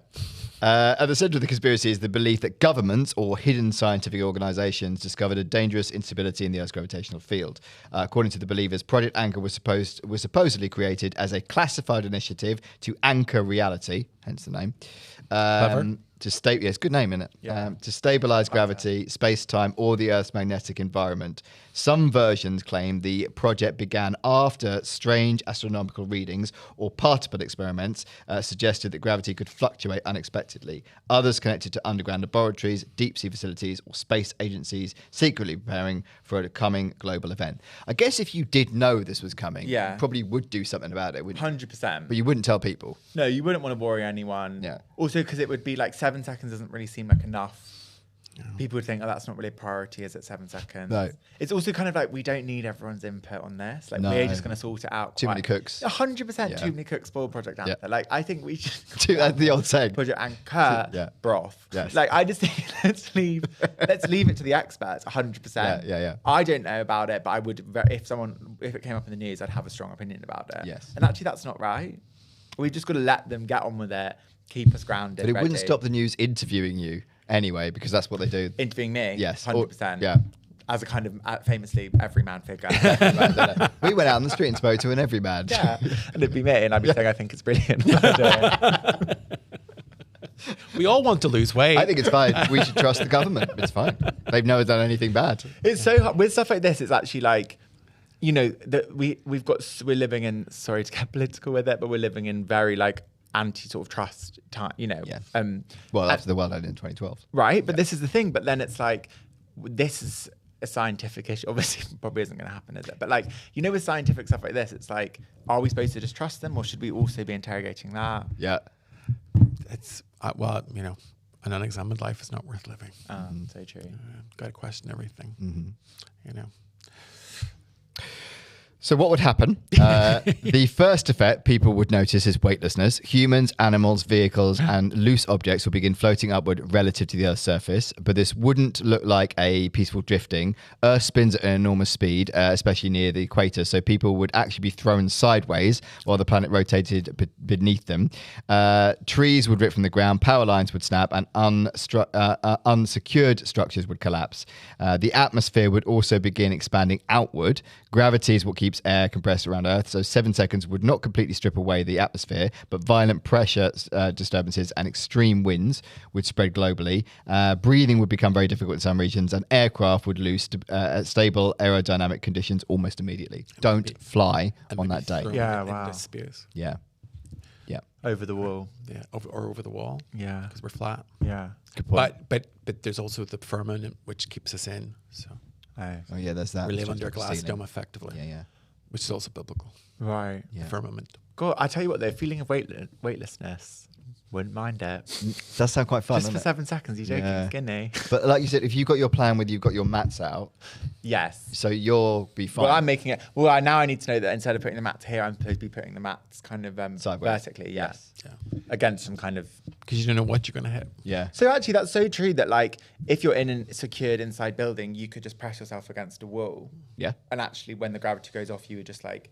At the center of the conspiracy is the belief that governments or hidden scientific organizations discovered a dangerous instability in the Earth's gravitational field. According to the believers, Project Anchor was supposedly created as a classified initiative to anchor reality, hence the name. Clever. It's a good name, isn't it? Yeah. To stabilize gravity, space-time, or the Earth's magnetic environment. Some versions claim the project began after strange astronomical readings or particle experiments suggested that gravity could fluctuate unexpectedly. Others connected to underground laboratories, deep-sea facilities, or space agencies secretly preparing for a coming global event. I guess if you did know this was coming, you probably would do something about it, wouldn't you? 100%. But you wouldn't tell people. No, you wouldn't want to worry anyone. Yeah. Also, because it would be like 7 seconds doesn't really seem like enough. People would think, oh, that's not really a priority, is it 7 seconds? No. It's also kind of like, we don't need everyone's input on this. Like, No. we're just going to sort it out. Too many cooks. 100% Yeah. too many cooks spoil Project Anchor. Like, I think we should... That's the old saying. Project Anchor broth. Yes. Like, I just think let's leave it to the experts, 100%. Yeah. I don't know about it, but I would, if it came up in the news, I'd have a strong opinion about it. Yes. And actually, that's not right. We've just got to let them get on with it, keep us grounded. But it wouldn't ready. stop the news interviewing you anyway, because that's what they do. Interviewing me? Yes. 100%. Yeah. As a kind of famously everyman figure. We went out on the street and spoke to an everyman. Yeah. And it'd be me, and I'd be saying, I think it's brilliant. We all want to lose weight. I think it's fine. We should trust the government. It's fine. They've never done anything bad. It's so hard. With stuff like this, it's actually like, you know, that we're living in, sorry to get political with it, but we're living in very like anti sort of trust time, you know. Yeah. Well, after the world ended in 2012. Right. But this is the thing. But then it's like, this is a scientific issue. Obviously, probably isn't going to happen, is it? But like, you know, with scientific stuff like this, it's like, are we supposed to just trust them, or should we also be interrogating that? Yeah. It's well, you know, an unexamined life is not worth living. So true. Got to question everything. You know. So what would happen? The first effect people would notice is weightlessness. Humans, animals, vehicles, and loose objects will begin floating upward relative to the Earth's surface, but this wouldn't look like a peaceful drifting. Earth spins at an enormous speed, especially near the equator, so people would actually be thrown sideways while the planet rotated beneath them. Trees would rip from the ground, power lines would snap, and unsecured structures would collapse. The atmosphere would also begin expanding outward. Gravity is what keeps keeps air compressed around Earth. So 7 seconds would not completely strip away the atmosphere, but violent pressure disturbances and extreme winds would spread globally. Breathing would become very difficult in some regions, and aircraft would lose stable aerodynamic conditions almost immediately. Don't fly on that day. Yeah, wow. Into space. Yeah. Over the wall. Yeah, over the wall. Yeah. Because we're flat. Yeah. Good point. But there's also the firmament which keeps us in. So Oh yeah, there's that. we live It's under a like glass ceiling. dome effectively. Yeah. Which is also biblical. Right. Yeah. The firmament. God, I tell you what, though, feeling of weightlessness, wouldn't mind it. Does sound quite fun, Just for doesn't it? 7 seconds, you're joking, Yeah. skinny. But like you said, if you've got your plan with you've got your mats out, Yes. so you'll be fine. Well, I'm making it. Well, now I need to know that instead of putting the mats here, I'm supposed to be putting the mats kind of Sideways. vertically. Yes. Yeah. Against some kind of. Because you don't know what you're going to hit. Yeah. So actually, that's so true that like if you're in a secured inside building, you could just press yourself against a wall. Yeah. And actually, when the gravity goes off, you would just like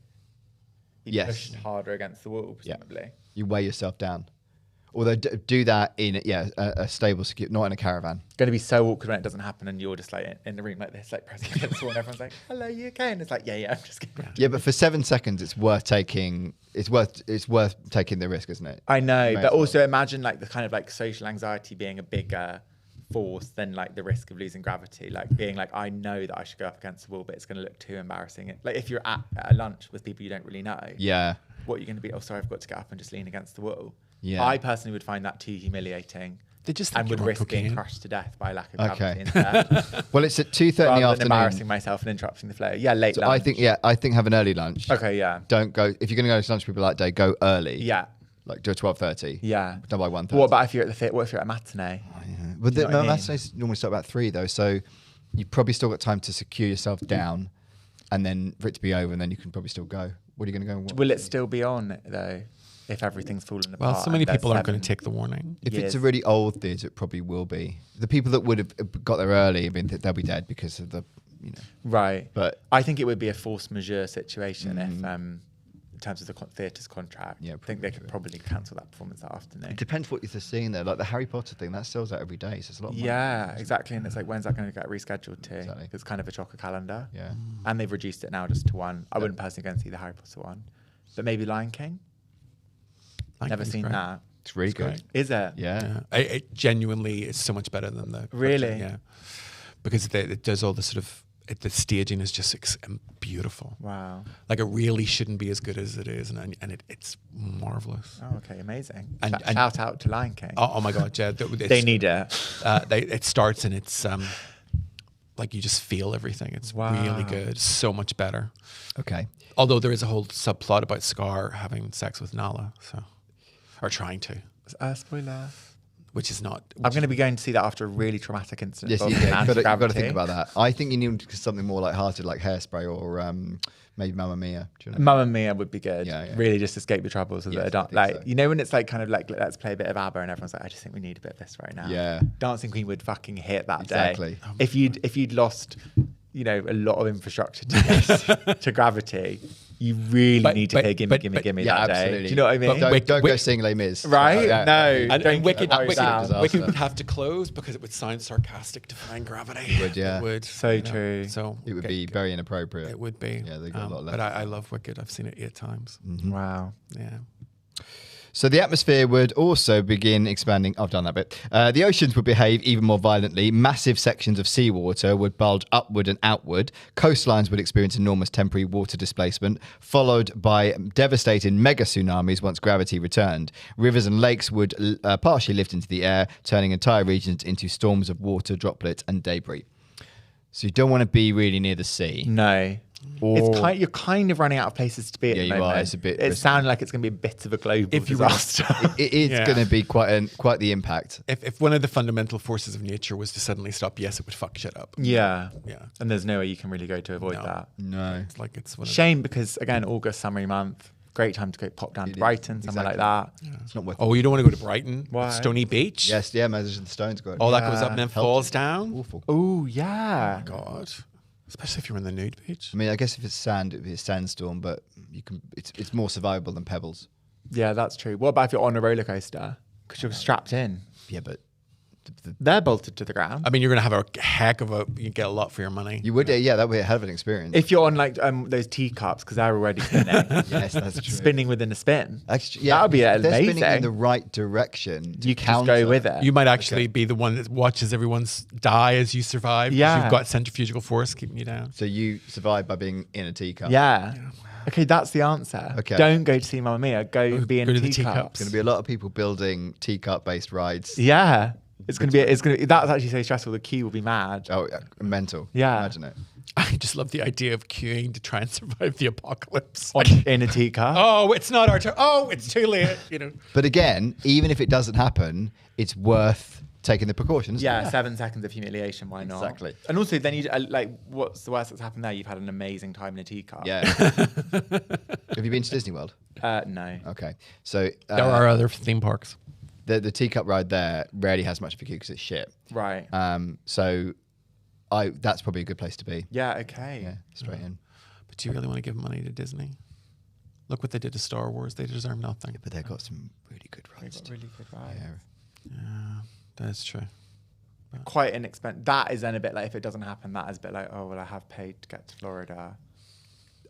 be Yes. pushed harder against the wall, Yeah. presumably. You weigh yourself down. Although do that in a stable, secure, not in a caravan. Going to be so awkward when it doesn't happen, and you're just like in the room like this, like pressing against the wall, and everyone's like, "Hello, you okay?" And it's like, "Yeah, I'm just kidding." Yeah, but for 7 seconds, it's worth taking. It's worth taking the risk, isn't it? I know, May but as well. also imagine like the kind of like social anxiety being a bigger force than like the risk of losing gravity. Like being like, I know that I should go up against the wall, but it's going to look too embarrassing. Like if you're at a lunch with people you don't really know, Yeah. what are you going to be? Oh, sorry, I've got to get up and just lean against the wall. Yeah. I personally would find that too humiliating. They just and think would you're on risk being cocaine. crushed to death by lack of Okay. gravity instead. Well, it's at 2:30 in the Rather than afternoon. embarrassing myself and interrupting the flow. Yeah, late So lunch. I think have an early lunch. Okay, yeah. Don't go if you're going to go to lunch with people that day. Go early. Yeah. Like do a 12:30. Yeah. Done by 1:30. What about if you're at the fit? What if you're at a matinee? But You know what I mean? matinees normally start about 3 though, so you've probably still got time to secure yourself down, and then for it to be over, and then you can probably still go. What are you going to go and watch? Will it still be on though? If everything's fallen apart. Well, so many and there's people aren't going to 7 take the warning. If it's a years. really old theatre, it probably will be. The people that would have got there early, I mean, they'll be dead because of the, Right. But I think it would be a force majeure situation if, in terms of the theatre's contract. Yeah, I think they could probably cancel that performance that afternoon. it depends what you're seeing there. Like the Harry Potter thing, that sells out every day, so it's a lot of money. Yeah, exactly. And it's like, when's that going to get rescheduled to? Exactly. It's kind of a chocker calendar. Yeah. And they've reduced it now just to one. I wouldn't personally go and see the Harry Potter one. But maybe Lion King? Lion Never King's seen great. that. It's really good. great. Is it? Yeah. Yeah. It genuinely is so much better than the Really? cartoon, yeah, because it does all the sort of the staging is just beautiful. Wow. Like it really shouldn't be as good as it is, and it's marvelous. Oh, okay. Amazing. And- and- Shout out to Lion King. Oh my god, yeah, They need it. it starts and it's like you just feel everything. It's really Wow. good, so much better. Okay. Although there is a whole subplot about Scar having sex with Nala, or trying to, Spoiler. which is not. I'm going to be going to see that after a really traumatic incident. Yes, you involving you've got to anti-gravity. think about that. I think you need something more light-hearted, like Hairspray or maybe Mamma Mia. Do you know? Mamma Mia would be good. Yeah, yeah. Really just escape your troubles with Yes, it. I think Like, so. you know when it's like kind of like, let's play a bit of ABBA and everyone's like, I just think we need a bit of this right now. Yeah. Dancing Queen would fucking hit that Exactly. day. If you'd lost, a lot of infrastructure to gravity, you really But- need to but- hear Gimme, but- Gimme, but- Gimme Yeah, that day. absolutely. Do you know what I mean? But- Don't go Wick- sing Les Mis. Right? Yeah. No. And Don't Wicked, get disaster. Wicked would have to close because it would sound sarcastic, defying gravity. It would, yeah. It would. So true. So It would be very inappropriate. It would be. Yeah, they got a lot But left. I love Wicked. I've seen it 8 times. Wow. Yeah. So the atmosphere would also begin expanding. I've done that bit. The oceans would behave even more violently. Massive sections of seawater would bulge upward and outward. Coastlines would experience enormous temporary water displacement, followed by devastating mega tsunamis once gravity returned. Rivers and lakes would partially lift into the air, turning entire regions into storms of water, droplets, and debris. So you don't want to be really near the sea. No. Or- You're kind of running out of places to be at Yeah, the you are. moment. It's a bit It risky. sounded like it's going to be a bit of a global If you were- disaster. It is Yeah. going to be quite the impact. If one of the fundamental forces of nature was to suddenly stop, yes, it would fuck shit up. Yeah. Yeah. And there's no way you can really go to avoid No. that. No. It's like it's one of Shame because, again, August, summery month, great time to go pop down It to is. Brighton, somewhere like Exactly. that. It's not worth Oh, you don't want to go to Brighton? Why? Stony Beach? Yes, yeah, Magician Stone's got it. All that goes up and then Helps. falls down? Awful. Oh, yeah. God. Especially if you're on the nude beach. I mean, I guess if it's sand, it'd be a sandstorm, but you can. It's more survivable than pebbles. Yeah, that's true. What about if you're on a roller coaster? Because you're strapped in. Yeah, but They're bolted to the ground. I mean, you're going to have a heck of you get a lot for your money. You would, yeah, that would be a hell of an experience. If you're on like those teacups, because they're already spinning. Yes, that's true. Spinning within a spin. Actually, That would be if they're amazing. spinning in the right direction. You can just go with it. You might actually be the one that watches everyone die as you survive. 'cause Yeah. You've got centrifugal force keeping you down. So you survive by being in a teacup. Yeah. Okay, that's the answer. Okay. Don't go to see Mamma Mia. Go be in go to the teacups. teacups. There's going to be a lot of people building teacup-based rides. Yeah. It's gonna be. That's actually so stressful. The queue will be mad. Oh, yeah, mental. Yeah. Imagine it. I just love the idea of queuing to try and survive the apocalypse. In a teacup. Oh, it's not our turn. Oh, it's too late. You know. But again, even if it doesn't happen, it's worth taking the precautions. Yeah, 7 seconds of humiliation. Why not? Exactly. And also, then you like, what's the worst that's happened there? You've had an amazing time in a teacup. Yeah. Have you been to Disney World? No. Okay. So There are other theme parks. the teacup ride there rarely has much of a queue because it's shit. Right. So that's probably a good place to be. Yeah. Okay. Yeah, straight in. But do you really want to give money to Disney? Look what they did to Star Wars. They deserve nothing. But they've got some really good They've rides. got really good rides. Yeah. Yeah, that's true. Quite inexpensive. That is then a bit like, if it doesn't happen, that is a bit like, oh well, I have paid to get to Florida.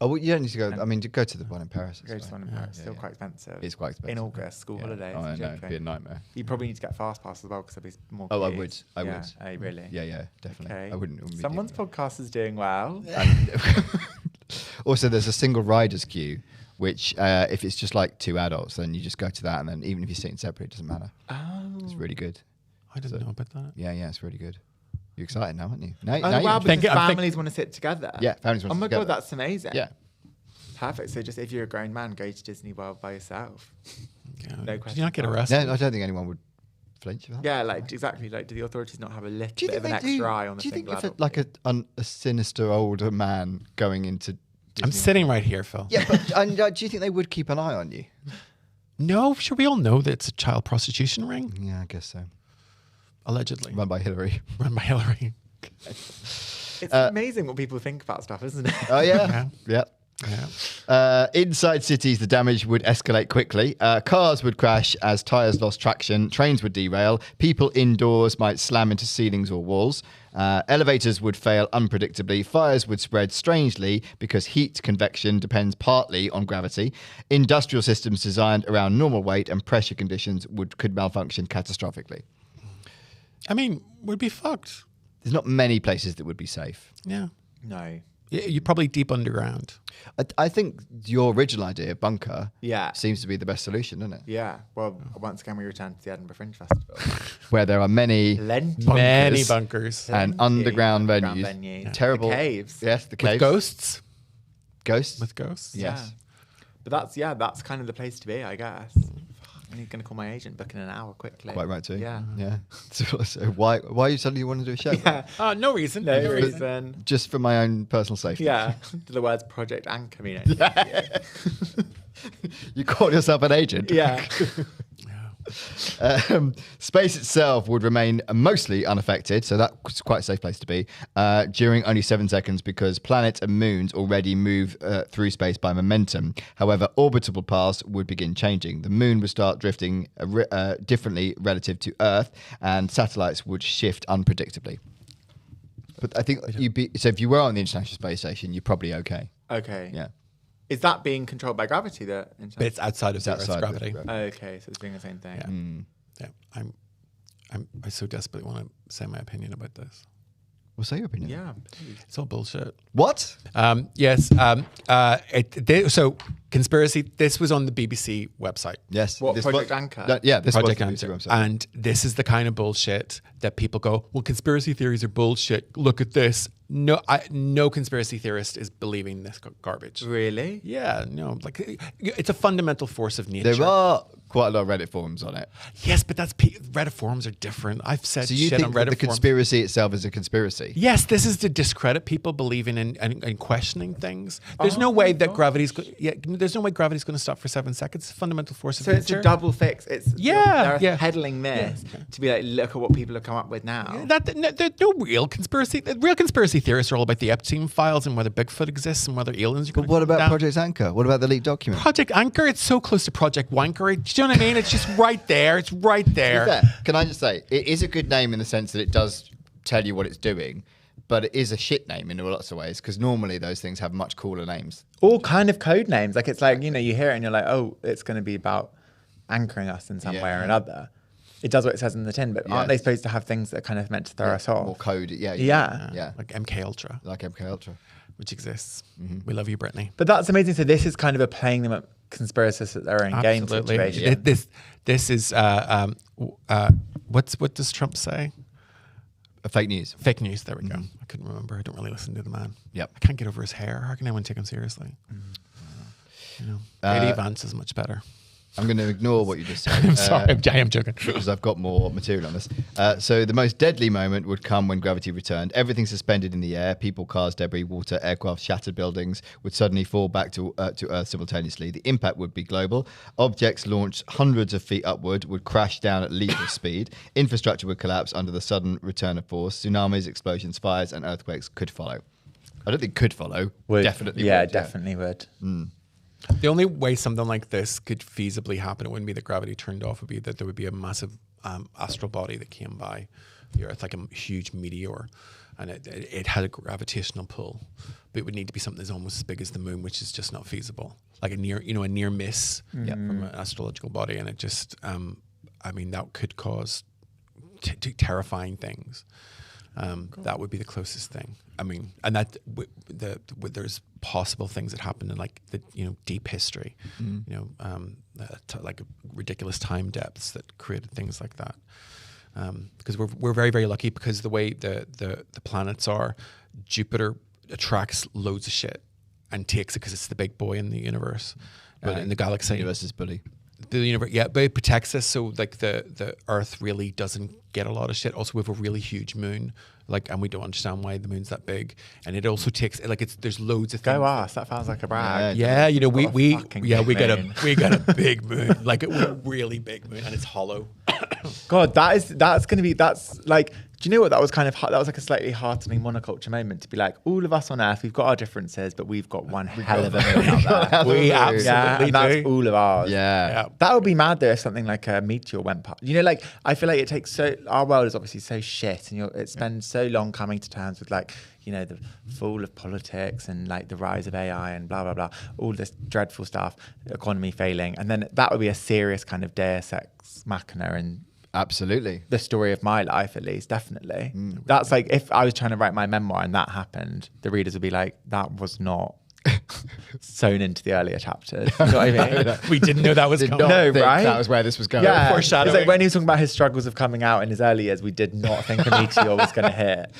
Oh, well, you don't need to go. I mean, go to the one in Paris. Go to the one in Paris. Still yeah. quite expensive. It's quite expensive. In August, school holidays. Oh, I I'm know. It'd joking. be a nightmare. You probably need to get fast pass as well because there'll be more. Oh, I queues. would. I Yeah. would. Oh, really? Yeah, definitely. Okay. I wouldn't. Someone's podcast is doing well. Also, there's a single riders queue, which if it's just like 2 adults, then you just go to that, and then even if you're sitting separate, it doesn't matter. Oh. It's really good. I didn't know about that. Yeah, it's really good. You're excited now, aren't you? Now, Oh, now wow, you're- because I'm families want to sit together. Yeah, families want Oh to my sit together. god, that's amazing. Yeah. Perfect. So just if you're a grown man, go to Disney World by yourself. Yeah. No Did question. you not get No, arrested? I don't think anyone would flinch for that. Yeah, like exactly. Like, do the authorities not have a little Do you bit think of an they extra do? eye on the Do you think single if adult like queue? a sinister older man going into Disney I'm sitting right here, Phil. Yeah, but do you think they would keep an eye on you? No, sure, we all know that it's a child prostitution ring, Yeah, I guess so. allegedly. Run by Hillary. Run by Hillary. It's amazing what people think about stuff, isn't it? Oh yeah, yeah. Yeah. Inside cities, the damage would escalate quickly. Cars would crash as tyres lost traction. Trains would derail. People indoors might slam into ceilings or walls. Elevators would fail unpredictably. Fires would spread strangely because heat convection depends partly on gravity. Industrial systems designed around normal weight and pressure conditions could malfunction catastrophically. I mean, we'd be fucked. There's not many places that would be safe. Yeah. No. You're probably deep underground. I think your original idea, bunker, Yeah. seems to be the best solution, isn't it? Yeah. Well, once again, we return to the Edinburgh Fringe Festival. Where there are many Plenty. Many bunkers. and Plenty underground of venues. venues. Terrible The caves. Yes, the With caves. ghosts. Ghosts. With ghosts. Yes. Yeah. But that's kind of the place to be, I guess. I'm going to call my agent, book in an hour quickly. Quite right too. Yeah. Yeah. So why you suddenly want to do a show? Yeah. No reason. No reason. Just for my own personal safety. Yeah. Do the words Project Anchor mean anything? You call yourself an agent. Yeah. Space itself would remain mostly unaffected, so that's quite a safe place to be, during only 7 seconds because planets and moons already move through space by momentum. However, orbital paths would begin changing. The moon would start drifting differently relative to Earth, and satellites would shift unpredictably. But I think so if you were on the International Space Station, you're probably okay. Okay. Yeah. Is that being controlled by gravity? But it's outside of the Earth's outside of gravity. the Okay, so it's doing the same thing. Yeah. I so desperately want to say my opinion about this. Well, say your opinion. Yeah. Please. It's all bullshit. What? Yes. So conspiracy. This was on the BBC website. Yes. What, this Project was- Anchor? This Project was the BBC Anchor. website. And this is the kind of bullshit that people go, well, conspiracy theories are bullshit. Look at this. No conspiracy theorist is believing this garbage. Really? Yeah, no. Like, it's a fundamental force of nature. There are quite a lot of Reddit forums on it. Yes, but Reddit forums are different. I've said So you shit on think Reddit that the forums. conspiracy itself is a conspiracy? Yes, this is to discredit people believing in and questioning things. There's no way that gravity's there's no way gravity's going to stop for 7 seconds. It's a fundamental force of So nature. it's a double fix. It's they're peddling this Yeah. to be like, look at what people have come up with now. There's no real conspiracy. Real conspiracy theorists are all about the Epstein files and whether Bigfoot exists and whether aliens are going But what to about down. Project Anchor? What about the leaked document? Project Anchor? It's so close to Project Wanker. Do you know what I mean? It's just right there. It's right there. Can I just say, it is a good name in the sense that it does tell you what it's doing, but it is a shit name in lots of ways, because normally those things have much cooler names. All kind of code names. Like, it's like, you know, you hear it and you're like, oh, it's going to be about anchoring us in some way or another. It does what it says in the tin, but aren't they supposed to have things that are kind of meant to throw us off? More code, Yeah. Like MK Ultra. Like MK Ultra. Which exists. We love you, Brittany. But that's amazing. So this is kind of a playing them up conspiracists at their own game situation. This is what does Trump say? Fake news. Fake news. There we go. I couldn't remember. I don't really listen to the man. Yep. I can't get over his hair. How can anyone take him seriously? You know, J.D. Vance is much better. I'm going to ignore what you just said. I'm sorry. I am joking. Because I've got more material on this. So the most deadly moment would come when gravity returned. Everything suspended in the air, people, cars, debris, water, aircraft, shattered buildings would suddenly fall back to Earth simultaneously. The impact would be global. Objects launched hundreds of feet upward would crash down at lethal speed. Infrastructure would collapse under the sudden return of force. Tsunamis, explosions, fires, and earthquakes could follow. I don't think could follow. Definitely would. Definitely would. The only way something like this could feasibly happen, it wouldn't be that gravity turned off, would be that there would be a massive astral body that came by the Earth, like a huge meteor, and it had a gravitational pull. But it would need to be something that's almost as big as the moon, which is just not feasible. Like a near miss from an astrological body, and it just, I mean, that could cause terrifying things. That would be the closest thing. I mean, and that there's possible things that happen in like the deep history, like ridiculous time depths that created things like that. Because we're very, very lucky, because the way the planets are, Jupiter attracts loads of shit and takes it because it's the big boy in the universe, in the galaxy. The universe is bully. The universe, yeah, but it protects us. So like the Earth really doesn't get a lot of shit. Also, we have a really huge moon, and we don't understand why the moon's that big. And it also takes there's loads of things. Go us. That sounds like a brag. Yeah, we got a big moon, like a really big moon, and it's hollow. God, that's like. Do you know what that was kind of? That was like a slightly heartening monoculture moment to be like, all of us on Earth, we've got our differences, but we've got one hell of a moon out there. We absolutely and that's all of ours. Yeah. That would be mad though if something like a meteor went past. I feel like it takes our world is obviously so shit, and it spends so long coming to terms with the fall of politics and like the rise of AI and blah blah blah, all this dreadful stuff, economy failing, and then that would be a serious kind of Deus Ex Machina and. Absolutely. The story of my life, at least, definitely. That's like, if I was trying to write my memoir and that happened, the readers would be like, that was not sewn into the earlier chapters. You know what I mean? We didn't know that was coming. No, right? That was where this was going. Yeah. Foreshadowing. It's like when he was talking about his struggles of coming out in his early years, we did not think a meteor was going to hit.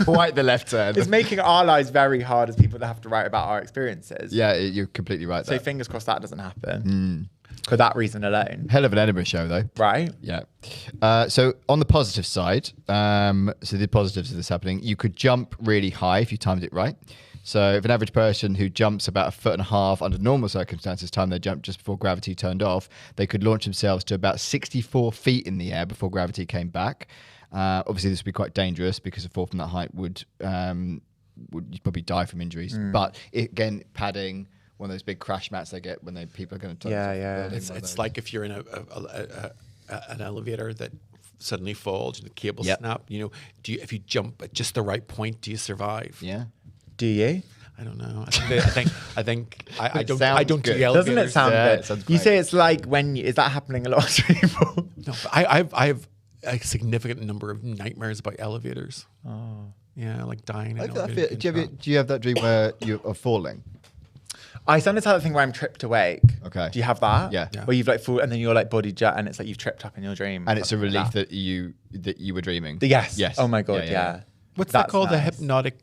Quite the left turn. It's making our lives very hard as people that have to write about our experiences. Yeah, you're completely right So there. fingers crossed that doesn't happen. For that reason alone. Hell of an Edinburgh show, though. Right? Yeah. So on the positive side, so the positives of this happening, you could jump really high if you timed it right. So if an average person who jumps about 1.5 feet under normal circumstances, time they jump just before gravity turned off, they could launch themselves to about 64 feet in the air before gravity came back. Obviously, this would be quite dangerous because a fall from that height would probably die from injuries. But again, padding, one of those big crash mats they get when people are going to. Yeah. It's like if you're in an elevator that suddenly falls and the cable snap. If you jump at just the right point, do you survive? Yeah. Do you? I don't know. I think I don't do elevators. Doesn't it sound good? It sounds You great. say it's like is that happening a lot to people? No, but I have a significant number of nightmares about elevators. Oh. Yeah, like dying in elevators. Do you have that dream where you are falling? I sometimes have that thing where I'm tripped awake. Okay. Do you have that? Yeah. Where you've fall and then you're like body jet and it's like you've tripped up in your dream. And it's a relief that you were dreaming. Yes. Yes. Oh my God. Yeah. What's that called? Nice. A hypnotic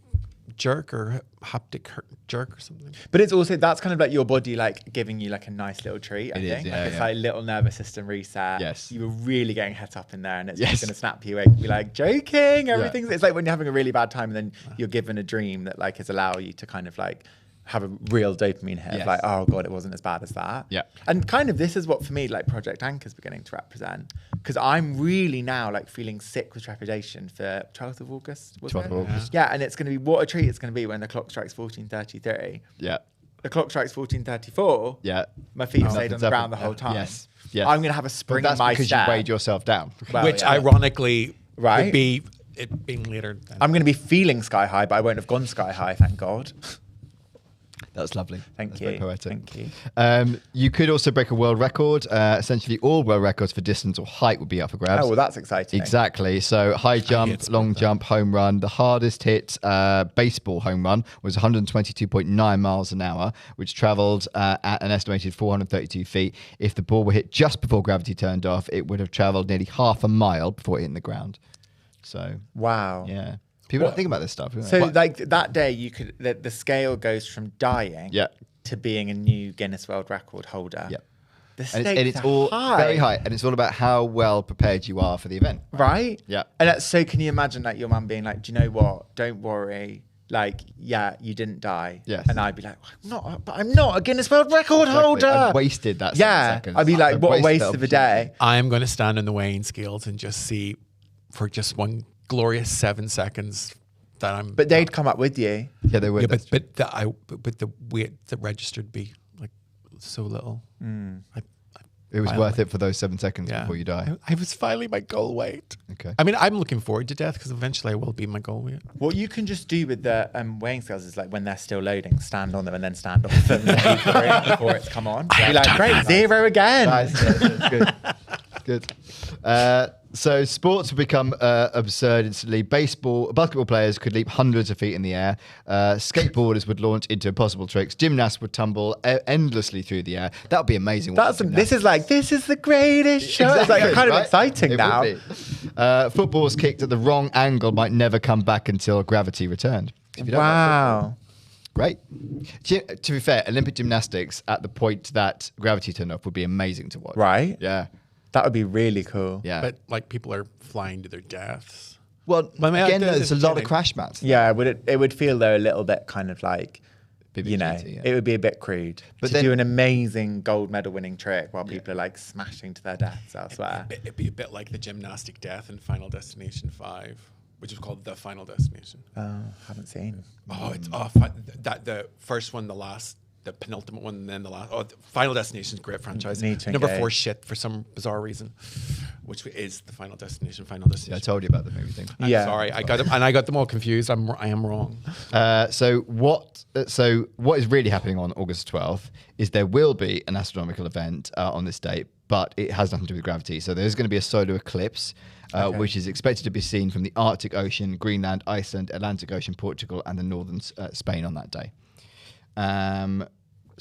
jerk or haptic jerk or something? But it's also, that's kind of like your body like giving you like a nice little treat, I It is, think. yeah, It's yeah. like little nervous system reset. Yes. You were really getting het up in there and it's Yes. just going to snap you awake. Be like, joking, everything's... It's like when you're having a really bad time and then you're given a dream that like is allow you to kind of like have a real dopamine hit. Yes. Like, oh God, it wasn't as bad as that. Yeah. And kind of this is what for me like Project Anchor's beginning to represent. Because I'm really now like feeling sick with trepidation for 12th of August. 12th of August. Yeah, and it's going to be what a treat it's going to be when the clock strikes 14:33. Yeah. The clock strikes 14:34. Yeah. My feet have Oh. stayed on the ground the whole time. Yes. Yes. I'm going to have a spring But in my that's because step. you weighed yourself down. Well, Which yeah. ironically Right. would be it being later. Than I'm going to be feeling sky high, but I won't have gone sky high, thank God. That's lovely. Thank That's you. Very poetic. Thank you. You could also break a world record. Essentially, all world records for distance or height would be up for grabs. Oh, well, that's exciting. Exactly. So high jump, it's long about that. jump, home run. The hardest hit baseball home run was 122.9 miles an hour, which travelled at an estimated 432 feet. If the ball were hit just before gravity turned off, it would have travelled nearly half a mile before hitting the ground. So, Wow. yeah. People don't think about this stuff. do they? So, What- like that day, you could the scale goes from dying Yeah. to being a new Guinness World Record holder. Yeah. The and stakes it's are all high, very high, and it's all about how well prepared you are for the event. right? Yeah. And that's, so, can you imagine like your mum being like, "Do you know what? Don't worry. Like, yeah, you didn't die." Yes. And I'd be like, I'm not a Guinness World Record holder. I've wasted that 7 Yeah. seconds. I'd be like, I've what a wasted waste that of a day. I am going to stand on the weighing scales and just see for just one glorious 7 seconds that I'm. But they'd come up with you. Yeah, they would. yeah, that's but the weight that registered be like so little. It was Finally. worth it for those 7 seconds Yeah, before you die. I was finally my goal weight. Okay. I mean, I'm looking forward to death because eventually I will be my goal weight. What you can just do with the weighing scales is like when they're still loading, stand on them and then stand off them before it's come on. Be like, great, 0 again. Nice. Good. Good. So sports have become absurd instantly. Basketball players could leap hundreds of feet in the air. Skateboarders would launch into impossible tricks. Gymnasts would tumble endlessly through the air. That would be amazing. This is the greatest show. It's like kind of right? exciting It now. would be. Footballs kicked at the wrong angle might never come back until gravity returned. If you don't like Wow. Great. To be fair, Olympic gymnastics at the point that gravity turned off would be amazing to watch. Right? Yeah. That would be really cool. Yeah. But like people are flying to their deaths. well, I mean, again, there's there's a lot of beginning. crash mats. Yeah, it would feel though a little bit kind of like, Bit you know, cheaty, yeah. it would be a bit crude. But to then- do an amazing gold medal winning trick while people are like smashing to their deaths elsewhere. It'd be a bit like the gymnastic death in Final Destination 5, which is called The Final Destination. Oh, haven't seen. Oh, it's that the first one, the last, the penultimate one, and then the last. Oh, the Final Destination is a great franchise. Need to Number engage. 4 shit for some bizarre reason, which is the Final Destination. Final Destination. I told you about the movie thing. I'm Yeah. sorry, I got them all confused. I am wrong. So what is really happening on August 12th is there will be an astronomical event on this date, but it has nothing to do with gravity. So there's going to be a solar eclipse, which is expected to be seen from the Arctic Ocean, Greenland, Iceland, Atlantic Ocean, Portugal, and the northern Spain on that day.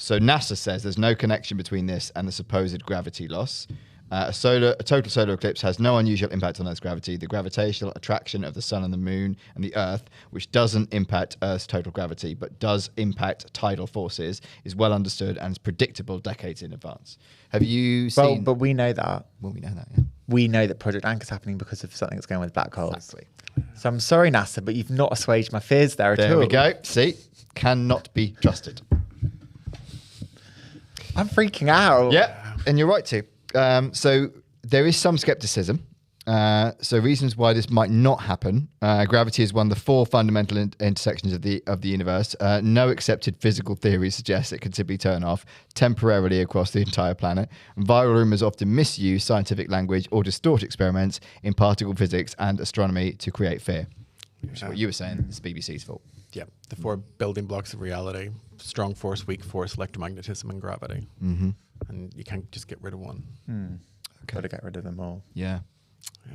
So NASA says there's no connection between this and the supposed gravity loss. A total solar eclipse has no unusual impact on Earth's gravity. The gravitational attraction of the sun and the moon and the Earth, which doesn't impact Earth's total gravity but does impact tidal forces, is well understood and is predictable decades in advance. Have you Well, seen? but we know that. Well, we know that. Yeah. We know that Project Anchor's happening because of something that's going on with black holes. Exactly. So I'm sorry, NASA, but you've not assuaged my fears there at all. There we go. See, cannot be trusted. I'm freaking out. Yeah, and you're right too. So there is some skepticism. So reasons why this might not happen. Gravity is one of the 4 fundamental intersections of the universe. No accepted physical theories suggest it can simply turn off temporarily across the entire planet. Viral rumors often misuse scientific language or distort experiments in particle physics and astronomy to create fear. Which is what you were saying. It's BBC's fault. Yeah, the 4 building blocks of reality: strong force, weak force, electromagnetism, and gravity. Mm-hmm. And you can't just get rid of one. Got to get rid of them all. Yeah. Yeah.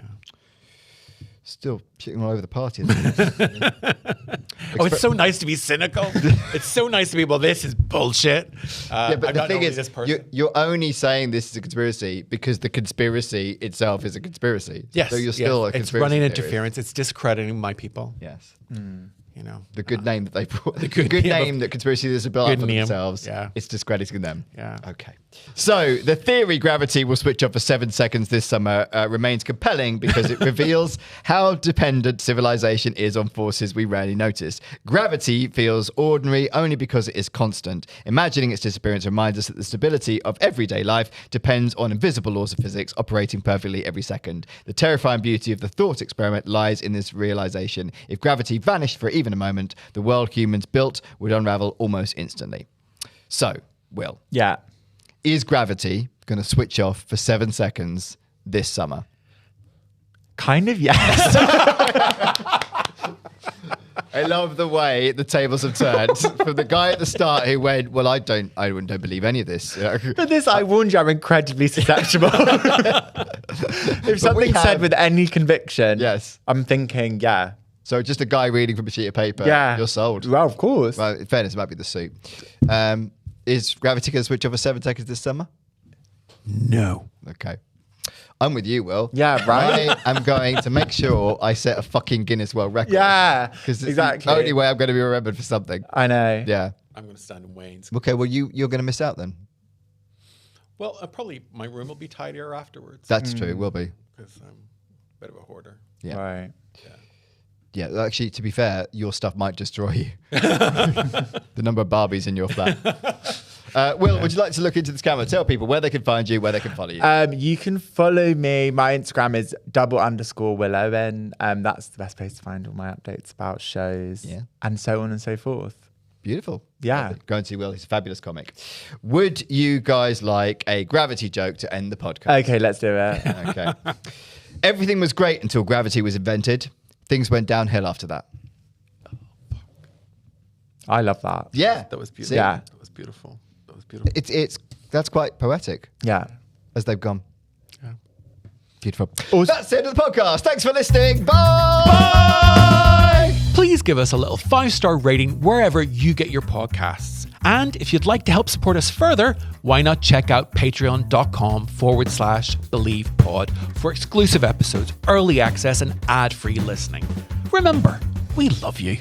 Still shitting all over the party. Isn't it? Oh, it's so nice to be cynical. It's so nice to be, well, this is bullshit. Yeah, but I'm the not thing only is, this person. you're only saying this is a conspiracy because the conspiracy itself is a conspiracy. Yes, So you're still a it's conspiracy running theorist. interference. It's discrediting my people. Yes. You know, The good name that they brought. The good good name name of- that conspiracy theorists have built good up for name, themselves. yeah. It's discrediting them. Yeah. Okay. So the theory gravity will switch off for 7 seconds this summer remains compelling because it reveals how dependent civilization is on forces we rarely notice. Gravity feels ordinary only because it is constant. Imagining its disappearance reminds us that the stability of everyday life depends on invisible laws of physics operating perfectly every second. The terrifying beauty of the thought experiment lies in this realization. If gravity vanished for even a moment, the world humans built would unravel almost instantly. So, Will, Yeah. Is gravity going to switch off for 7 seconds this summer? Kind of, yes. I love the way the tables have turned from the guy at the start who went, well, I don't believe any of this. But this, I warned you, I'm incredibly susceptible. If something's said with any conviction, Yes. I'm thinking, yeah. So just a guy reading from a sheet of paper, Yeah. you're sold. Well, of course. Well, in fairness, it might be the suit. Is gravity going to switch off for 7 seconds this summer? No. Okay. I'm with you, Will. Yeah, right? I am going to make sure I set a fucking Guinness World Record. Yeah, Because it's exactly. the only way I'm going to be remembered for something. I know. Yeah. I'm going to stand in Wayne's. Okay, well, you're going to miss out then. Well, probably my room will be tidier afterwards. That's true, it will be. Because I'm a bit of a hoarder. Yeah. Right. Yeah, actually, to be fair, your stuff might destroy you. The number of Barbies in your flat. Will, would you like to look into this camera? Tell people where they can find you, where they can follow you. You can follow me. My Instagram is _Will Owen. That's the best place to find all my updates about shows and so on and so forth. Beautiful. Yeah. Lovely. Go and see Will. He's a fabulous comic. Would you guys like a gravity joke to end the podcast? Okay, let's do it. Okay. Everything was great until gravity was invented. Things went downhill after that. I love that. Yeah. That was beautiful. See? Yeah. That was beautiful. That was beautiful. That's quite poetic Yeah. as they've gone. Yeah. Beautiful. Also- That's the end of the podcast. Thanks for listening. Bye. Please give us a little 5-star rating wherever you get your podcasts. And if you'd like to help support us further, why not check out patreon.com/BelievePod for exclusive episodes, early access, and ad-free listening. Remember, we love you.